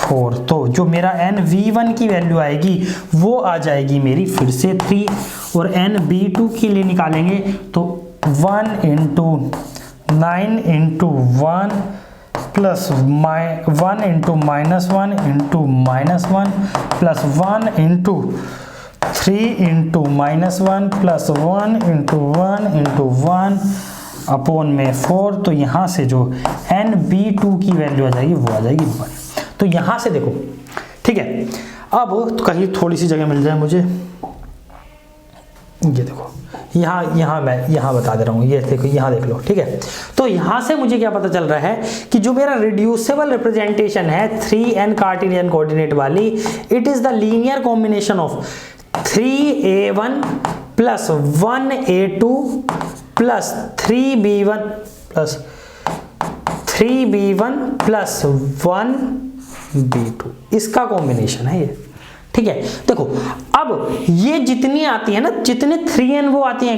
4। तो जो मेरा NV1 की वैल्यू आएगी वो आ जाएगी मेरी फिर से 3, और NB2 के लिए निकालेंगे तो 1 × 9 × 1 प्लस 1 × -1 × -1 प्लस 1 × 3 × -1 प्लस 1 × 1 अपॉन में 4। तो यहाँ से जो NB2 की वैल्यू आ जाएगी वो आ जाएगी 1। तो यहाँ से देखो, ठीक है। अब तो कहीं थोड़ी सी जगह मिल जाए मुझे, ये देखो यहाँ मैं यहाँ बता दे रहा हूँ, ये देखो यहाँ देख लो, ठीक है। तो यहाँ से मुझे क्या पता चल रहा है कि जो मेरा रिड्यूसिबल रिप्रेजेंटेशन है 3n कार्टेशियन कोऑर्डिनेट वाली, it is the linear combination of 3A1 plus 1A2 plus 3B1 plus 1B2, इसका कॉम्बिनेशन है ये, ठीक है। देखो अब ये जितनी आती है ना, जितने 3n वो आती है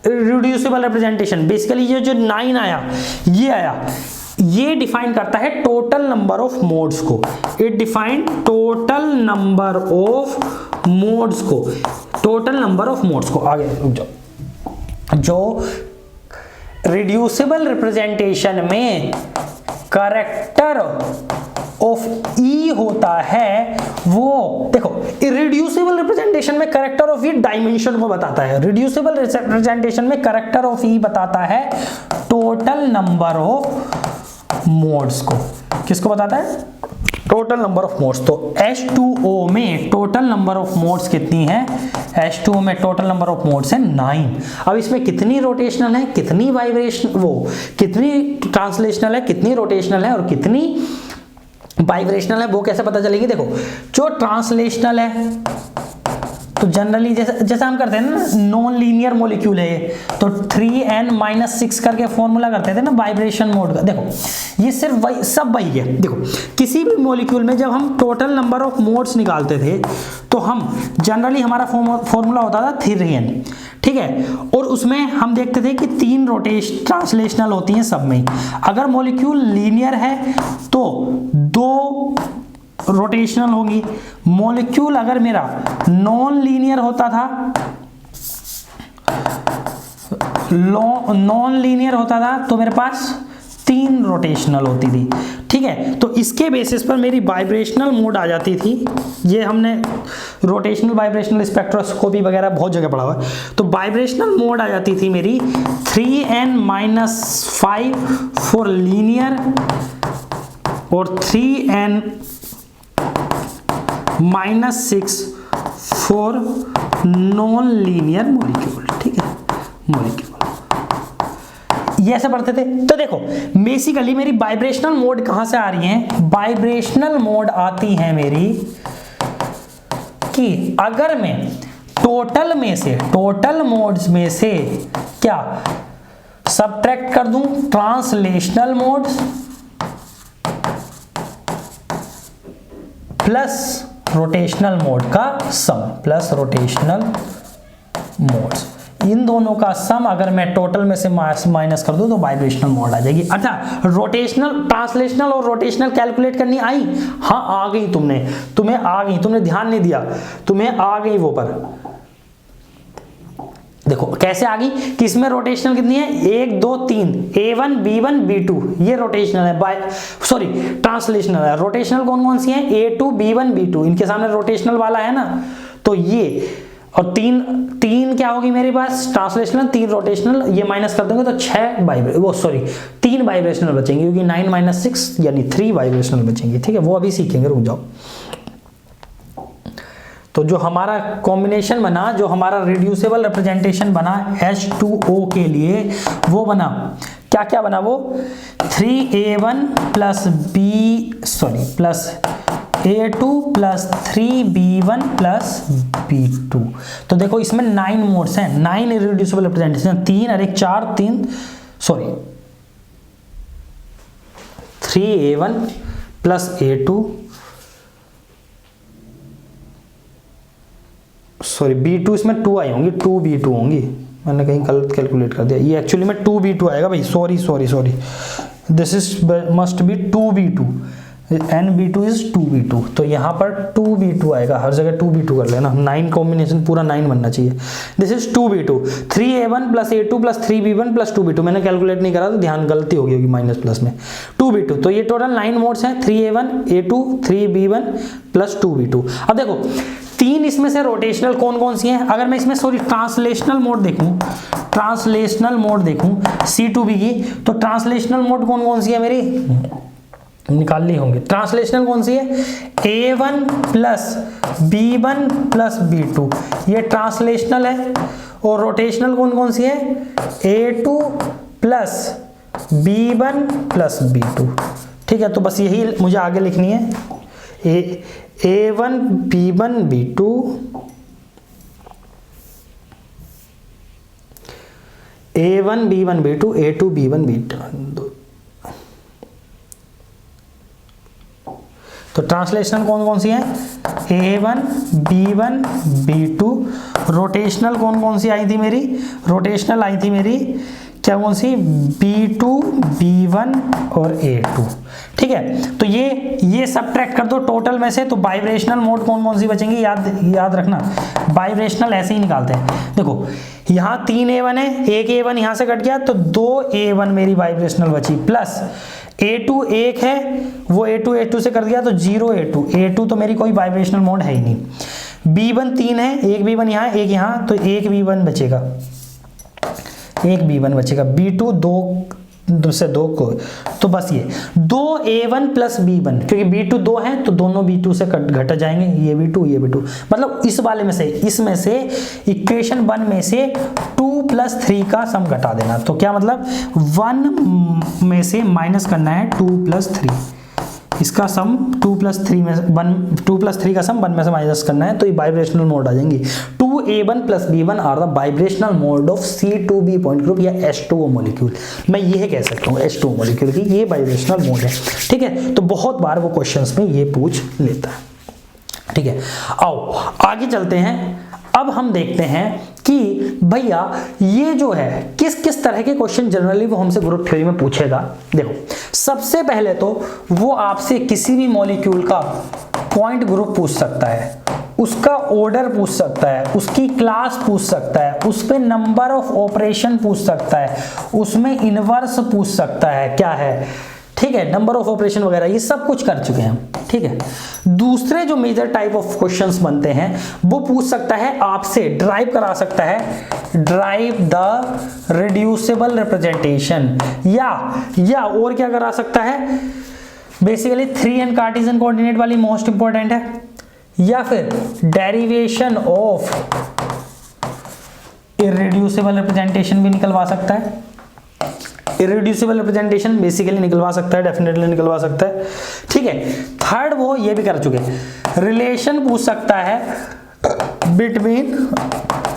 रिड्यूसिबल रिप्रेजेंटेशन, बेसिकली ये जो 9 आया ये आया, ये डिफाइन करता है टोटल नंबर ऑफ मोड्स को। It define total number of modes को, टोटल नंबर ऑफ मोड्स को। आगे रुक जाओ, जो रिड्यूसिबल रिप्रेजेंटेशन में कैरेक्टर ऑफ ई होता है, वो देखो इरिड्यूसिबल रिप्रेजेंटेशन में कैरेक्टर ऑफ ई डायमेंशन को बताता है, रिड्यूसिबल रिप्रेजेंटेशन में कैरेक्टर ऑफ ई बताता है टोटल नंबर ऑफ मोड्स को। किसको बताता है? Total number of modes. तो H2O में टोटल नंबर ऑफ मोड्स कितनी है? H2O में टोटल नंबर ऑफ मोड्स है 9। अब इसमें कितनी रोटेशनल है, कितनी वाइब्रेशन, वो कितनी ट्रांसलेशनल है, कितनी रोटेशनल है और कितनी वाइब्रेशनल है, वो कैसे पता चलेगी? देखो जो ट्रांसलेशनल है तो जनरली जैसे हम करते हैं ना, नॉन लीनियर मॉलिक्यूल है ये, तो 3n-6 करके फॉर्मूला करते थे ना वाइब्रेशन मोड का। देखो ये सिर्फ वही, सब वही है। देखो किसी भी मॉलिक्यूल में जब हम टोटल नंबर ऑफ मोड्स निकालते थे तो हम जनरली हमारा फॉर्मूला होता था 3n, ठीक है, और उसमें हम देखते थे कि 3 ट्रांसलेशनल होती हैं सब में। अगर मॉलिक्यूल लीनियर है तो 2 रोटेशनल होगी। मॉलिक्यूल अगर मेरा नॉन लीनियर होता था, नॉन लीनियर होता था तो मेरे पास 3 रोटेशनल होती थी, ठीक है। तो इसके बेसिस पर मेरी वाइब्रेशनल मोड आ जाती थी। ये हमने रोटेशनल वाइब्रेशनल स्पेक्ट्रोस्कोपी वगैरह बहुत जगह पढ़ा हुआ है। तो वाइब्रेशनल मोड आ जाती थी मेरी 3n-5 फॉर लीनियर और 3n-6 for non linear molecule, ठीक है, मॉलिक्यूल। ये ऐसे पढ़ते थे। तो देखो बेसिकली मेरी वाइब्रेशनल मोड कहां से आ रही है? वाइब्रेशनल मोड आती है मेरी कि अगर मैं टोटल में से, टोटल मोड्स में से क्या सबट्रैक्ट कर दूं translational modes plus rotational mode का सम, प्लस रोटेशनल मोड्स, इन दोनों का सम अगर मैं टोटल में से माइनस कर दूं तो वाइब्रेशनल मोड आ जाएगी। अच्छा रोटेशनल, ट्रांसलेशनल और रोटेशनल कैलकुलेट करनी आई? हाँ आ गई, तुम्हें आ गई, तुमने ध्यान नहीं दिया, तुम्हें आ गई वो। पर देखो कैसे आ गई कि इसमें रोटेशनल कितनी है? 1 2 3 A1 B1 B2, ये रोटेशनल है, सॉरी ट्रांसलेशनल है। रोटेशनल कौन कौन सी है? A2 B1 B2, इनके सामने रोटेशनल वाला है ना, तो ये और 3 क्या होगी मेरे पास? ट्रांसलेशनल, 3 रोटेशनल, ये माइनस कर देंगे तो 3 वाइब्रेशनल बचेंगे, क्योंकि 9-6 यानी 3 वाइब्रेशनल बचेंगे, ठीक है। वो अभी सीखेंगे, रुक जाओ। तो जो हमारा कॉम्बिनेशन बना, जो हमारा रिड्यूसिबल रिप्रेजेंटेशन बना H2O के लिए, वो बना क्या क्या बना? वो 3A1 plus A2 plus 3B1 plus B2। तो देखो इसमें 9 मोड्स हैं, 9 इरिड्यूसिबल रिप्रेजेंटेशन, 3 और 1 4, 3A1 प्लस A2 B2, इसमें 2 आई होंगी, 2B2 होंगी, मैंने कहीं गलत कैलकुलेट कर दिया। ये एक्चुअली में 2B2 आएगा भाई, sorry, this is must be 2B2, NB2 is 2B2, तो यहाँ पर 2B2 आएगा, हर जगह 2B2 कर लेना, 9 कॉम्बिनेशन पूरा 9 बनना चाहिए। This is 2B2, 3A1 plus A2 plus 3B1 plus 2B2, मैंने कैलकुलेट नहीं करा तो ध्यान गलती होगी माइनस प्लस में, 2B2। तो ये टोटल 9 मोड्स हैं, 3A1 A2 3B1 plus 2B2। अब देखो 3 इसमें से रोटेशनल कौन कौन सी हैं? अगर मैं इसमें ट्रांसलेशनल मोड देखूं C2B की, तो ट्रांसलेशनल मोड कौन कौन सी है मेरी? निकाल ली होंगी। ट्रांसलेशनल कौन सी है? A1 plus B1 plus B2, ये ट्रांसलेशनल है। और रोटेशनल कौन कौन सी है? A2 plus B1 plus B2, ठीक है। तो बस यही मुझे आगे लिखनी है, A1 B1 B2 A1 B1 B2 A2 B1 B2। तो ट्रांसलेशनल कौन कौन सी है? A1 B1 B2। रोटेशनल कौन कौन सी आई थी मेरी? रोटेशनल आई थी मेरी क्या कौन सी, B2, B1 और A2, ठीक है। तो ये सब्ट्रैक्ट कर दो टोटल में से, तो वाइब्रेशनल मोड कौन कौन सी बचेंगी, याद रखना, वाइब्रेशनल ऐसे ही निकालते हैं। देखो यहाँ 3A1 है, एक A1 यहाँ से कट गया तो 2A1 मेरी वाइब्रेशनल बची, प्लस A2 एक है, वो A2 से कर दिया तो 0A2, A2 तो मेरी कोई वाइब्रेशनल मोड है ही नहीं। B1 3 है, एक B1 यहाँ एक यहाँ, तो एक B1 बचेगा, B2 2 से 2 को, तो बस ये 2A1 प्लस B1, क्योंकि B2 2 है तो दोनों B2 से घट जाएंगे, ये B2, मतलब इस वाले में से, इसमें से इक्वेशन 1 में से 2 + 3 का सम घटा देना। तो क्या मतलब 1 में से माइनस करना है 2 + 3, इसका सम 2 + 3 में 2 + 3 का सम 1 में से माइनस करना है, तो ये वाइब्रेशनल मोड आ जाएंगी। 2A1 + B1 are the vibrational mode of C2B point group या H2O मॉलिक्यूल। मैं ये कह सकता हूँ H2O मॉलिक्यूल की ये वाइब्रेशनल मोड है, ठीक है। तो बहुत बार वो क्वेश्चंस में ये पूछ लेता है, ठीक है। आओ आगे चलते हैं। अब हम देखते हैं कि भैया ये जो है किस किस तरह के क्वेश्चन जनरली वो हमसे ग्रुप थ्योरी में पूछेगा। देखो सबसे पहले तो वो आपसे किसी भी मॉलिक्यूल का पॉइंट ग्रुप पूछ सकता है, उसका ऑर्डर पूछ सकता है, उसकी क्लास पूछ सकता है, उस पे नंबर ऑफ ऑपरेशन पूछ सकता है, उसमें इनवर्स पूछ सकता है, क्या है, ठीक है, नंबर ऑफ ऑपरेशन वगैरह, ये सब कुछ कर चुके हैं हम, ठीक है। दूसरे जो मेजर टाइप ऑफ क्वेश्चंस बनते हैं वो पूछ सकता है आपसे, ड्राइव करा सकता है, ड्राइव द रिड्यूसिबल रिप्रेजेंटेशन, या और क्या करा सकता है, बेसिकली 3n कार्टेशियन कोऑर्डिनेट वाली मोस्ट इंपॉर्टेंट है, या फिर डेरिवेशन ऑफ इररिड्यूसिबल रिप्रेजेंटेशन भी निकलवा सकता है। इररिड्यूसिबल रिप्रेजेंटेशन बेसिकली निकलवा सकता है, डेफिनेटली निकलवा सकता है, ठीक है। थर्ड वो ये भी कर चुके हैं, रिलेशन पूछ सकता है between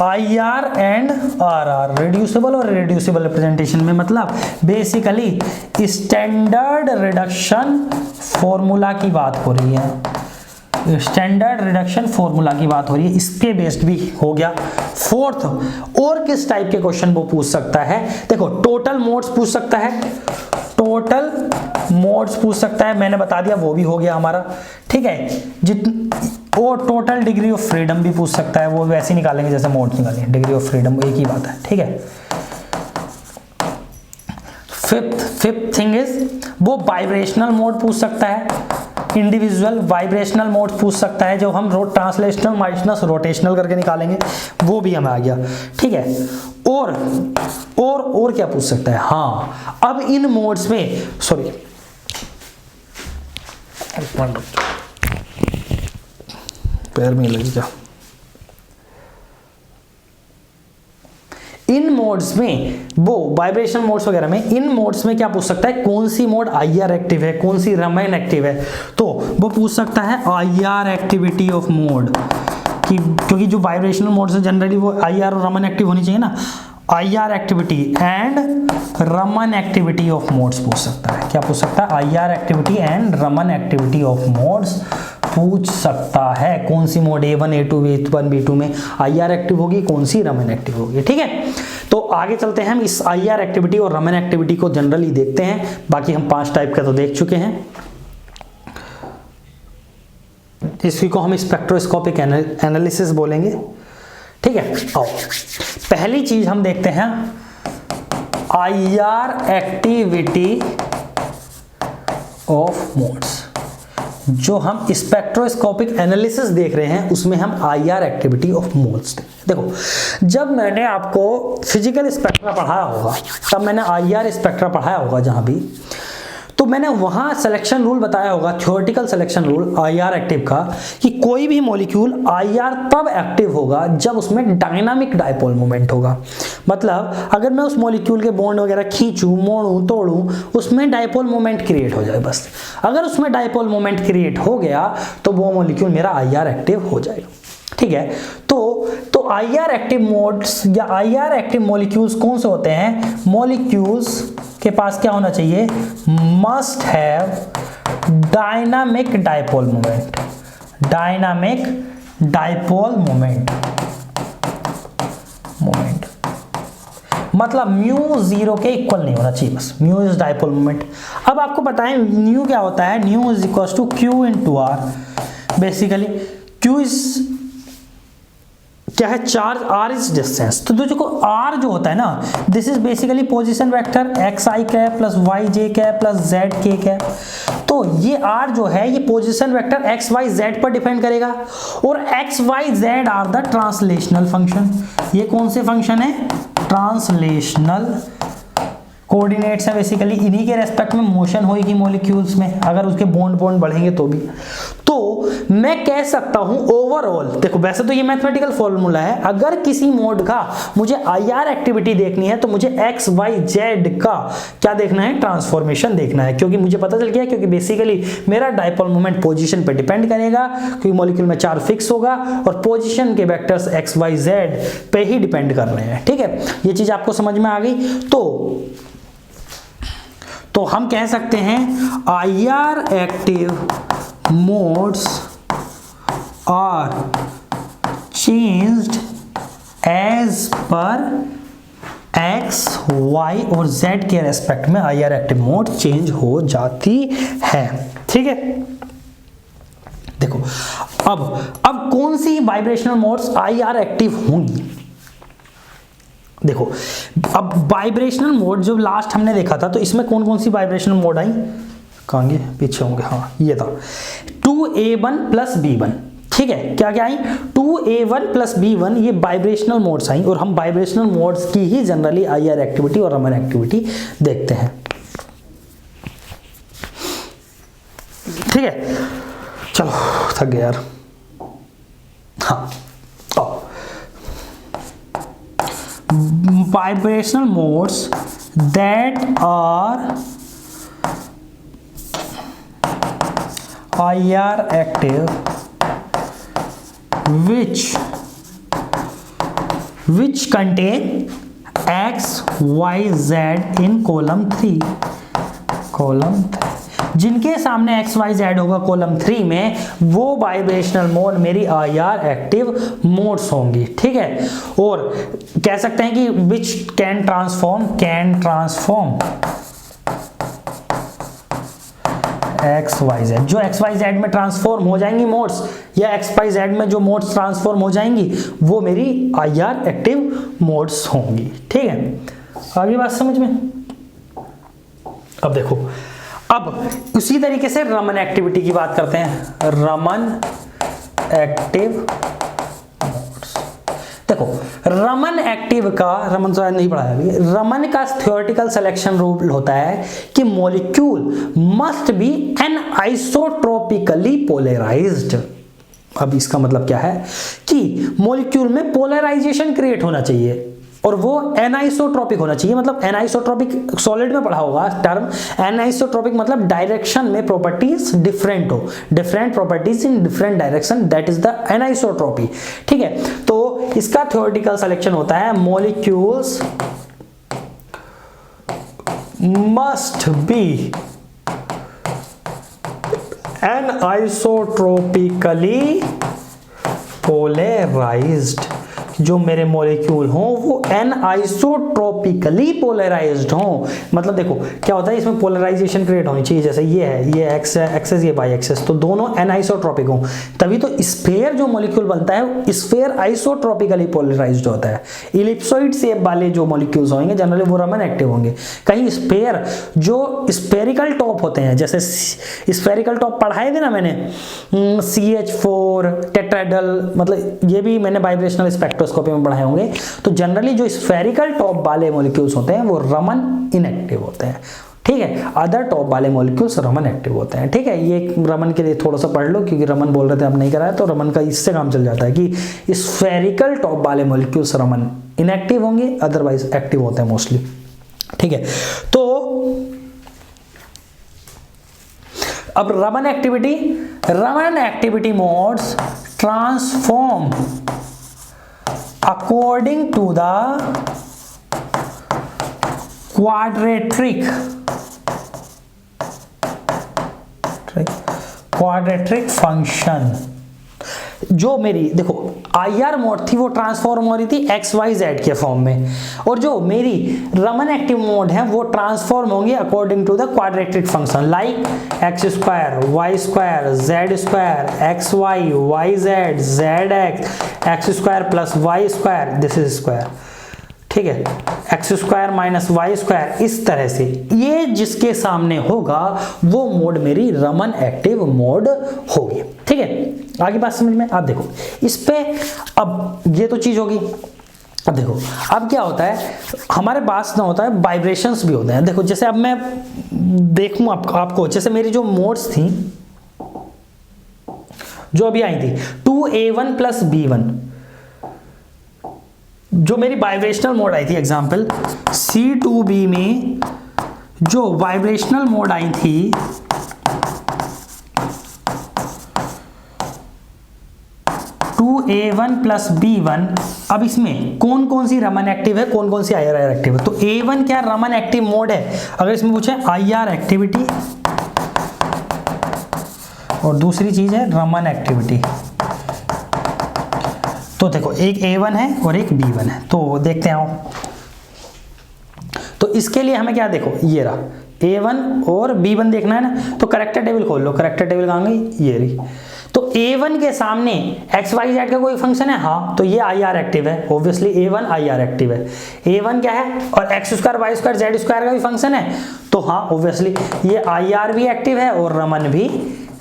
IR and RR, reducible और इररिड्यूसिबल रिप्रेजेंटेशन में, मतलब बेसिकली स्टैंडर्ड रिडक्शन फॉर्मूला की बात हो रही है, स्टैंडर्ड रिडक्शन फॉर्मूला की बात हो रही है, इसके बेस्ड भी हो गया। फोर्थ और किस टाइप के क्वेश्चन वो पूछ सकता है, देखो टोटल मोड्स पूछ सकता है, टोटल मोड्स पूछ सकता है, मैंने बता दिया वो भी हो गया हमारा, ठीक है। और टोटल डिग्री ऑफ फ्रीडम भी पूछ सकता है, वो वैसे ही निकालेंगे जैसे मोड्स निकालेंगे, डिग्री ऑफ फ्रीडम एक ही बात है, ठीक है। फिफ्थ थिंग इज वो वाइब्रेशनल मोड पूछ सकता है, इंडिविजुअल वाइब्रेशनल मोड पूछ सकता है, जो हम ट्रांसलेशनल माइनस रोटेशनल करके निकालेंगे, वो भी हमें आ गया, ठीक है। और क्या पूछ सकता है, हाँ अब इन मोड्स में, सॉरी पैर में लग जा, इन मोड्स में वो वाइब्रेशन मोड्स वगैरह में, इन मोड्स में क्या पूछ सकता है, कौन सी मोड IR एक्टिव है, कौन सी रमन एक्टिव है, तो वो पूछ सकता है IR एक्टिविटी ऑफ मोड, क्योंकि जो वाइब्रेशनल मोड्स है जनरली वो IR और रमन एक्टिव होनी चाहिए ना, IR activity and Raman activity of modes पूछ सकता है। क्या पूछ सकता है, IR activity and Raman activity of modes पूछ सकता है, कौन सी mode A1, A2, B1, B2 में IR एक्टिव होगी, कौन सी रमन एक्टिव होगी, ठीक है। तो आगे चलते हैं, हम इस IR एक्टिविटी और रमन एक्टिविटी को जनरली देखते हैं, बाकी हम 5 टाइप का तो देख चुके हैं। इसी को हम स्पेक्ट्रोस्कोपिक एनालिसिस बोलेंगे, ठीक है। आओ पहली चीज हम देखते हैं IR एक्टिविटी ऑफ मोड्स। जो हम स्पेक्ट्रोस्कोपिक एनालिसिस देख रहे हैं उसमें हम IR एक्टिविटी ऑफ मोड्स देखो, जब मैंने आपको फिजिकल स्पेक्ट्रा पढ़ाया होगा, तब मैंने IR स्पेक्ट्रा पढ़ाया होगा जहां भी, तो मैंने वहां सिलेक्शन रूल बताया होगा, theoretical selection rule IR active का, कि कोई भी मॉलिक्यूल IR तब एक्टिव होगा जब उसमें डायनामिक डायपोल मोमेंट होगा। मतलब अगर मैं उस मॉलिक्यूल के बॉन्ड वगैरह खींचूं, मोड़ूं, तोड़ूं, उसमें डायपोल मोमेंट क्रिएट हो जाए बस। अगर उसमें डायपोल मोमेंट क्रिएट हो गया तो वो मॉलिक्यूल मेरा IR एक्टिव हो जाएगा, ठीक है। तो IR एक्टिव मोड्स या IR एक्टिव मॉलिक्यूल्स कौन से होते हैं, मॉलिक्यूल्स के पास क्या होना चाहिए, must have dynamic dipole moment, dynamic dipole moment, मतलब म्यू 0 के इक्वल नहीं होना चाहिए, बस म्यू इज डाइपोल मोमेंट। अब आपको बताएं न्यू क्या होता है, nu is equal to Q into R. Basically Q is क्या है, चार्ज, आर इज डिस्टेंस। तो देखो आर जो होता है ना, this is basically position vector X I cap plus Y J cap plus Z K cap. तो ये आर जो है ये position vector X Y Z पर डिपेंड करेगा, और X Y Z are the translational function. ये कौन से फंक्शन है, ट्रांसलेशनल कोऑर्डिनेट्स है। बेसिकली इन्हीं के रेस्पेक्ट में मोशन होगी मॉलिक्यूल्स में, अगर उसके बॉन्ड बढ़ेंगे तो भी। तो मैं कह सकता हूं ओवरऑल, देखो वैसे तो ये मैथमेटिकल फॉर्मूला है, अगर किसी मोड का मुझे आईआर एक्टिविटी देखनी है तो मुझे एक्स वाई जेड का क्या देखना है, ट्रांसफॉर्मेशन देखना है। क्योंकि मुझे पता चल गया, क्योंकि बेसिकली मेरा डाइपोल मोमेंट पोजीशन पे डिपेंड करेगा, क्योंकि मॉलिक्यूल में चार्ज फिक्स होगा और पोजीशन के वेक्टर्स एक्स वाई जेड पे ही डिपेंड कर रहे हैं। ठीक है, ये चीज आपको समझ में आ गई। तो हम कह सकते हैं IR active modes are changed as पर एक्स वाई और जेड के रेस्पेक्ट में आईआर एक्टिव मोड चेंज हो जाती है। ठीक है, देखो अब कौन सी वाइब्रेशनल मोड्स आईआर एक्टिव होंगी। देखो अब वाइब्रेशनल मोड जो लास्ट हमने देखा था, तो इसमें कौन कौन सी वाइब्रेशनल मोड आई, कहांगे पीछे होंगे, हाँ ये था 2A1 प्लस B1। ठीक है, क्या क्या आई, 2A1 प्लस B1, ये वाइब्रेशनल मोड्स आई, और हम वाइब्रेशनल मोड्स की ही जनरली आईआर एक्टिविटी और रमन एक्टिविटी देखते हैं। ठीक है, चलो थक गया यार। हाँ, vibrational modes that are IR active which contain X, Y, Z in column 3। जिनके सामने एक्स वाई जेड होगा कॉलम 3 में, वो वाइब्रेशनल मोड मेरी आईआर एक्टिव मोड्स होंगी। ठीक है, और कह सकते हैं कि which can transform X Y Z, जो एक्स वाई जेड में ट्रांसफॉर्म हो जाएंगी मोड्स, या एक्स वाई जेड में जो मोड्स ट्रांसफॉर्म हो जाएंगी वो मेरी आईआर एक्टिव मोड्स होंगी। ठीक है, आगे बात समझ में। अब देखो, अब उसी तरीके से रमन एक्टिविटी की बात करते हैं। रमन एक्टिव मोड्स, देखो रमन एक्टिव का, रमन शायद नहीं पढ़ाया अभी, रमन का थ्योरेटिकल सिलेक्शन रूल होता है कि molecule must be anisotropically polarised. अब इसका मतलब क्या है कि मॉलिक्यूल में पोलराइजेशन क्रिएट होना चाहिए, और वो एनाइसोट्रोपिक होना चाहिए। मतलब एनाइसोट्रोपिक सॉलिड में पढ़ा होगा टर्म, एनाइसोट्रोपिक मतलब डायरेक्शन में प्रॉपर्टीज डिफरेंट हो, different properties in different direction, that is the anisotropy. ठीक है, तो इसका थ्योरेटिकल सिलेक्शन होता है molecules must be anisotropically polarized. जो मेरे मॉलिक्यूल हों वो एनाइसोट्रोपिकली पोलराइज्ड हों। मतलब देखो क्या होता है, इसमें पोलराइजेशन क्रिएट होनी चाहिए, जैसे ये है, ये एक्स एक्सेस, ये वाई एक्सेस, तो दोनों एनाइसोट्रोपिक हों, तभी तो स्फीयर जो मॉलिक्यूल बनता है स्फीयर आइसोट्रोपिकली पोलराइज्ड होता है। इलिप्सॉइड शेप वाले जो मॉलिक्यूल्स होंगे जनरली वो रमन एक्टिव होंगे। कहीं स्फीयर जो स्फेरिकल टॉप होते हैं, जैसे स्फेरिकल टॉप पढ़ाए थे ना मैंने, CH4 टेट्राहेड्रल, मतलब ये भी मैंने वाइब्रेशनल स्पेक्ट्रोस्कोपी में पढ़ाए होंगे। तो जनरली जो स्फेरिकल टॉप वाले मॉलिक्यूल्स होते हैं वो रमन इनएक्टिव होते हैं। ठीक है, अदर टॉप वाले मॉलिक्यूल्स रमन एक्टिव होते हैं। ठीक है, ये रमन के लिए थोड़ा सा पढ़ लो, क्योंकि रमन बोल रहे थे अब नहीं कराया, तो रमन का इससे काम चल जाता है कि स्फेरिकल टॉप वाले मॉलिक्यूल्स रमन इनएक्टिव होंगे, अदरवाइज एक्टिव होते हैं मोस्टली। ठीक है, तो अब Raman activity modes transform according to the quadratic function. जो मेरी देखो IR मोड थी वो ट्रांसफॉर्म हो रही थी XYZ के फॉर्म में, और जो मेरी रमन एक्टिव मोड है वो ट्रांसफॉर्म होंगी according to the quadratic function, like x square y square z square xy yz zx x square plus y square this is square, ठीक है, X square minus Y square, इस तरह से ये जिसके सामने होगा वो मोड मेरी रमन एक्टिव मोड होगी। ठीक है, आगे बात समझ में। आप देखो इस पे, अब ये तो चीज होगी। अब देखो अब क्या होता है, हमारे पास ना होता है वाइब्रेशंस भी होते हैं। देखो जैसे अब मैं देखूं आपको, जैसे मेरी जो मोड्स थी जो अभी आई थी 2a1 प्लस b1, जो मेरी वाइब्रेशनल मोड आई थी, एग्जांपल C2b में जो वाइब्रेशनल मोड आई थी 2a1 प्लस b1, अब इसमें कौन कौन सी रमन एक्टिव है, कौन कौन सी IR एक्टिव है। तो a1 क्या रमन एक्टिव मोड है, अगर इसमें पूछे IR एक्टिविटी, और दूसरी चीज है रमन एक्टिविटी। तो देखो एक A1 है और एक B1 है, तो देखते हैं। तो इसके लिए हमें क्या, देखो ये रहा A1 और B1 देखना है ना, तो करेक्टर टेबल खोल लो। करेक्टर टेबल कहाँ गई, ये रही। तो A1 के सामने XYZ का कोई फंक्शन है, हाँ, तो ये IR एक्टिव है, ऑब्वियसली A1 IR एक्टिव है। A1 क्या है, और x square y square z square का भी फंक्शन है, तो हाँ ऑब्वियसली ये IR भी एक्टिव है और रमन भी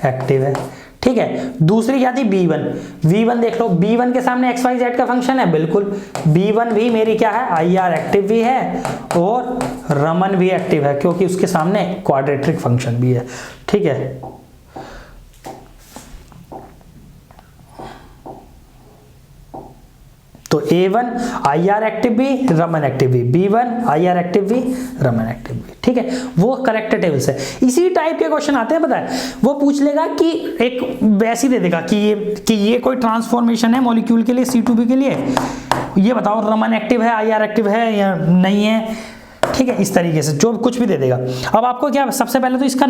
एक्टिव है। ठीक है, दूसरी क्या थी B1 देख लो, B1 के सामने XYZ का फंक्शन है, बिल्कुल B1 भी मेरी क्या है, IR एक्टिव भी है और रमन भी एक्टिव है, क्योंकि उसके सामने क्वाड्रेटिक फंक्शन भी है। ठीक है, तो A1 IR एक्टिव भी रमन एक्टिव भी, B1 IR एक्टिव भी रमन एक्टिव भी। ठीक है, वो करेक्टर टेबल से। इसी टाइप के क्वेश्चन आते हैं, पता है, वो पूछ लेगा कि एक वैसी दे देगा कि ये कोई ट्रांसफॉर्मेशन है मॉलिक्यूल के लिए C2B के लिए, ये बताओ रमन एक्टिव है IR एक्टिव है या नहीं है। ठीक है, इस तरीके से जो कुछ भी दे देगा। अब आपको क्या, सबसे पहले तो इसका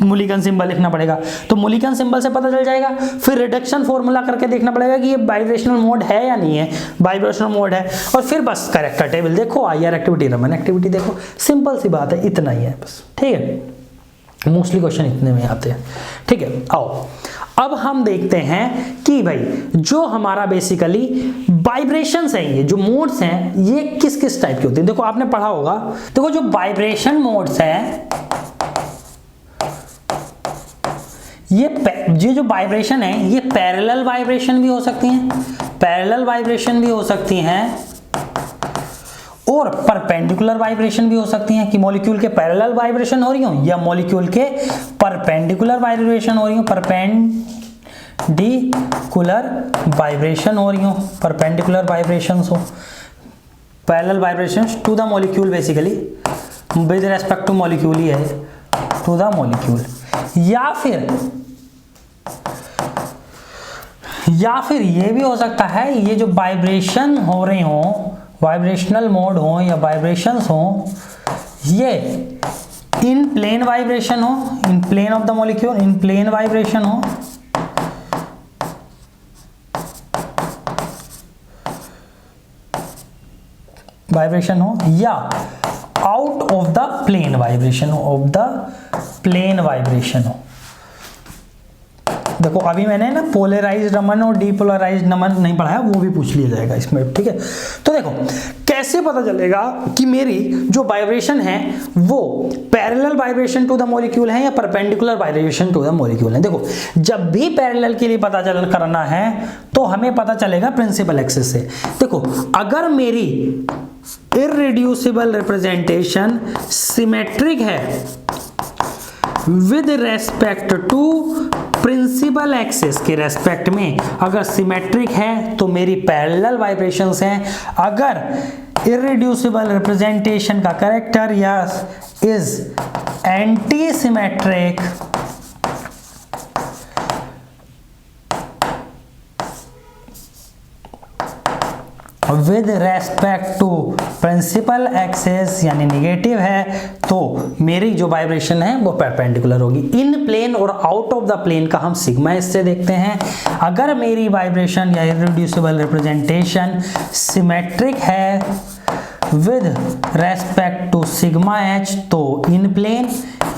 मूलिकन सिंबल लिखना पड़ेगा, तो मूलिकन सिंबल से पता चल जाएगा। फिर रिडक्शन फॉर्मूला करके देखना पड़ेगा कि ये वाइब्रेशनल मोड है या नहीं है, वाइब्रेशनल मोड है, और फिर बस करेक्टर टेबल देखो, IR एक्टिविटी रमन एक्टिविटी देखो, सिंपल सी बात है, इतना ही है बस। ठीक है, मोस्टली क्वेश्चन इतने में आते हैं। ठीक है, आओ अब हम देखते हैं कि भाई जो हमारा बेसिकली वाइब्रेशंस हैं, ये जो मोड्स हैं, ये किस किस टाइप की होती हैं। देखो आपने पढ़ा होगा, देखो जो वाइब्रेशन मोड्स हैं, ये जो वाइब्रेशन है, ये पैरेलल वाइब्रेशन भी हो सकती हैं, पैरेलल वाइब्रेशन भी हो सकती हैं, और परपेंडिकुलर वाइब्रेशन भी हो सकती हैं, कि मॉलिक्यूल के पैरेलल वाइब्रेशन हो रही हो या मॉलिक्यूल के परपेंडिकुलर वाइब्रेशन हो रही हो, परपेंडिकुलर वाइब्रेशन हो रही हो, परपेंडिकुलर वाइब्रेशंस हो, parallel vibrations to the molecule, basically with respect to molecule ही है, टू द मॉलिक्यूल। या फिर ये भी हो सकता है, ये जो वाइब्रेशन हो रही हो, वाइब्रेशनल मोड हो या वाइब्रेशंस हो, ये इन प्लेन वाइब्रेशन हो, in plane of the molecule, in plane vibration हो, या out of the plane vibration हो, ऑफ द प्लेन वाइब्रेशन हो। देखो अभी मैंने ना पोलराइज्ड रमन और डीपोलराइज्ड रमन नहीं पढ़ाया, वो भी पूछ लिया जाएगा इसमें। ठीक है, तो देखो कैसे पता चलेगा कि मेरी जो वाइब्रेशन है वो parallel vibration to the molecule है या perpendicular vibration to the molecule है। देखो जब भी पैरेलल के लिए पता करना है तो हमें पता चलेगा प्रिंसिपल एक्सिस से। देखो अगर मेरी इररिड्यूसिबल रिप्रेजेंटेशन सिमेट्रिक है with respect to principal axis के रेस्पेक्ट में, अगर सिमेट्रिक है तो मेरी पैरेलल वाइब्रेशंस हैं। अगर इररिड्यूसिबल रिप्रेजेंटेशन का character yes is anti symmetric with respect to principal axis यानी निगेटिव है, तो मेरी जो वाइब्रेशन है वो परपेंडिकुलर होगी। इन प्लेन और आउट ऑफ द प्लेन का हम सिग्मा इससे देखते हैं। अगर मेरी वाइब्रेशन या इररिड्यूसिबल रिप्रेजेंटेशन सिमेट्रिक है with respect to sigma H, तो इन प्लेन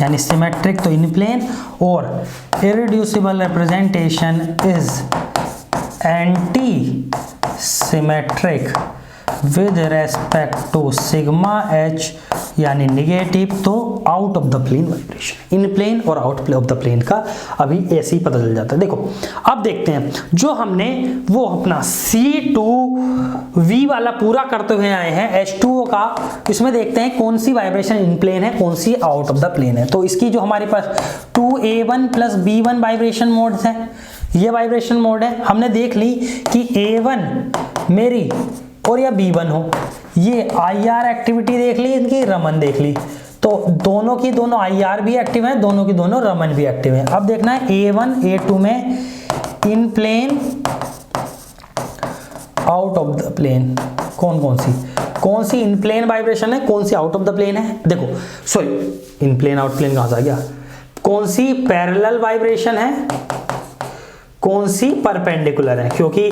यानी सिमेट्रिक तो इन प्लेन, और irreducible representation is anti symmetric with respect to sigma H यानी निगेटिव, तो out of the plane vibration. In plane और out of the plane का अभी ऐसे ही पता चल जाता है। देखो अब देखते हैं जो हमने वो अपना C2V वाला पूरा करते हुए आए हैं H2O का, इसमें देखते हैं कौन सी वाइब्रेशन इन प्लेन है, कौन सी आउट ऑफ द प्लेन है। तो इसकी जो हमारे पास 2A1 plus B1 vibration modes है, ये वाइब्रेशन मोड है। हमने देख ली कि A1 मेरी और या B1 हो, ये IR एक्टिविटी देख ली, इनकी रमन देख ली, तो दोनों की दोनों IR भी एक्टिव है, दोनों की दोनों रमन भी एक्टिव है। अब देखना है A1 A2 में in plane out of the plane कौन सी इन प्लेन वाइब्रेशन है, कौन सी आउट ऑफ द प्लेन है। देखो sorry in plane out plane कहां से आ गया, कौन सी पैरेलल वाइब्रेशन है, कौन सी परपेंडिकुलर है, क्योंकि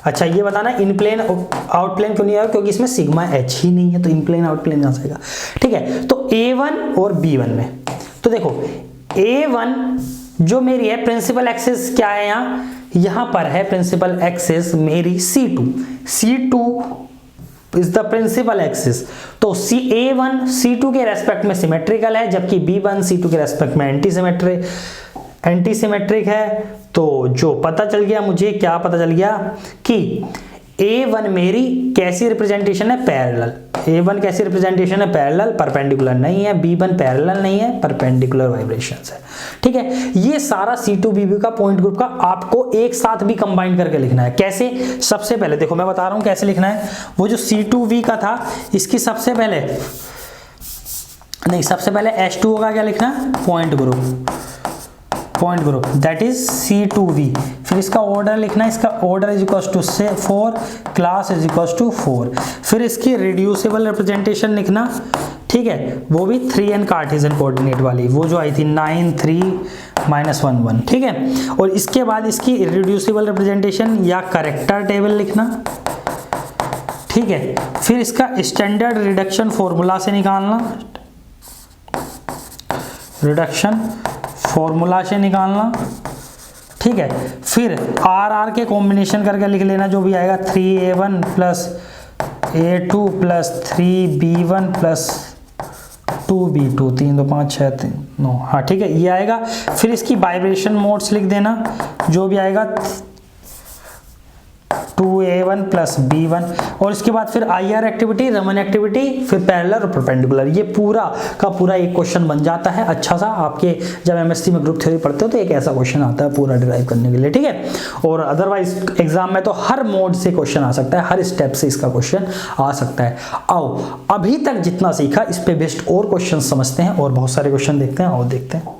अच्छा ये बताना इन प्लेन आउट प्लेन क्यों नहीं आया, क्योंकि इसमें सिग्मा एच ही नहीं है, तो इन प्लेन आउट प्लेन आ जाएगा। ठीक है, तो A1 और B1 में तो देखो A1 जो मेरी है प्रिंसिपल एक्सिस क्या है, यहां पर है प्रिंसिपल एक्सिस मेरी C2 is the principal axis, तो A1 C2 के रेस्पेक्ट में सिमेट्रिकल है, जबकि B1 C2 के रेस्पेक्ट में एंटी सिमेट्रिक है। तो जो पता चल गया मुझे, क्या पता चल गया कि A1 मेरी कैसी रिप्रेजेंटेशन है, पैरेलल। A1 कैसी रिप्रेजेंटेशन है, पैरेलल, परपेंडिकुलर नहीं है। B1 पैरेलल नहीं है, परपेंडिकुलर वाइब्रेशंस है। ठीक है, ये सारा C2V का पॉइंट ग्रुप का आपको एक साथ भी कंबाइन करके लिखना है। कैसे, सबसे पहले देखो मैं बता रहा हूं कैसे लिखना है। वो जो C2V का था इसकी सबसे पहले H2O का क्या लिखना है, point group that is C2V। फिर इसका ऑर्डर लिखना है, इसका order is equals to 4, class is equals to 4। फिर इसकी रिड्यूसिबल रिप्रेजेंटेशन लिखना, ठीक है, वो भी 3n कार्टेशियन कोऑर्डिनेट वाली, वो जो आई थी 9 3 -1 1। ठीक है, और इसके बाद इसकी रिड्यूसिबल रिप्रेजेंटेशन या करेक्टर टेबल लिखना। ठीक है, फिर इसका स्टैंडर्ड रिडक्शन फॉर्मूला से निकालना, ठीक है। फिर आर के कॉम्बिनेशन करके लिख लेना, जो भी आएगा 3A1 plus A2 plus 3B1 plus 2B2, 3 2 5 6 3 9, हाँ ठीक है, ये आएगा। फिर इसकी वाइब्रेशन मोड्स लिख देना, जो भी आएगा 2A1 प्लस B1, और इसके बाद फिर IR एक्टिविटी, रमन एक्टिविटी, फिर पैरेलल और परपेंडिकुलर। ये पूरा का पूरा एक क्वेश्चन बन जाता है अच्छा सा। आपके जब MSc में ग्रुप थ्योरी पढ़ते हो तो एक ऐसा क्वेश्चन आता है पूरा डिराइव करने के लिए। ठीक है, और अदरवाइज एग्जाम में तो हर मोड से क्वेश्चन आ सकता है, हर स्टेप से इसका क्वेश्चन आ सकता है। आओ अभी तक जितना सीखा इस पे बेस्ड और क्वेश्चन समझते हैं और बहुत सारे क्वेश्चन देखते हैं और देखते हैं।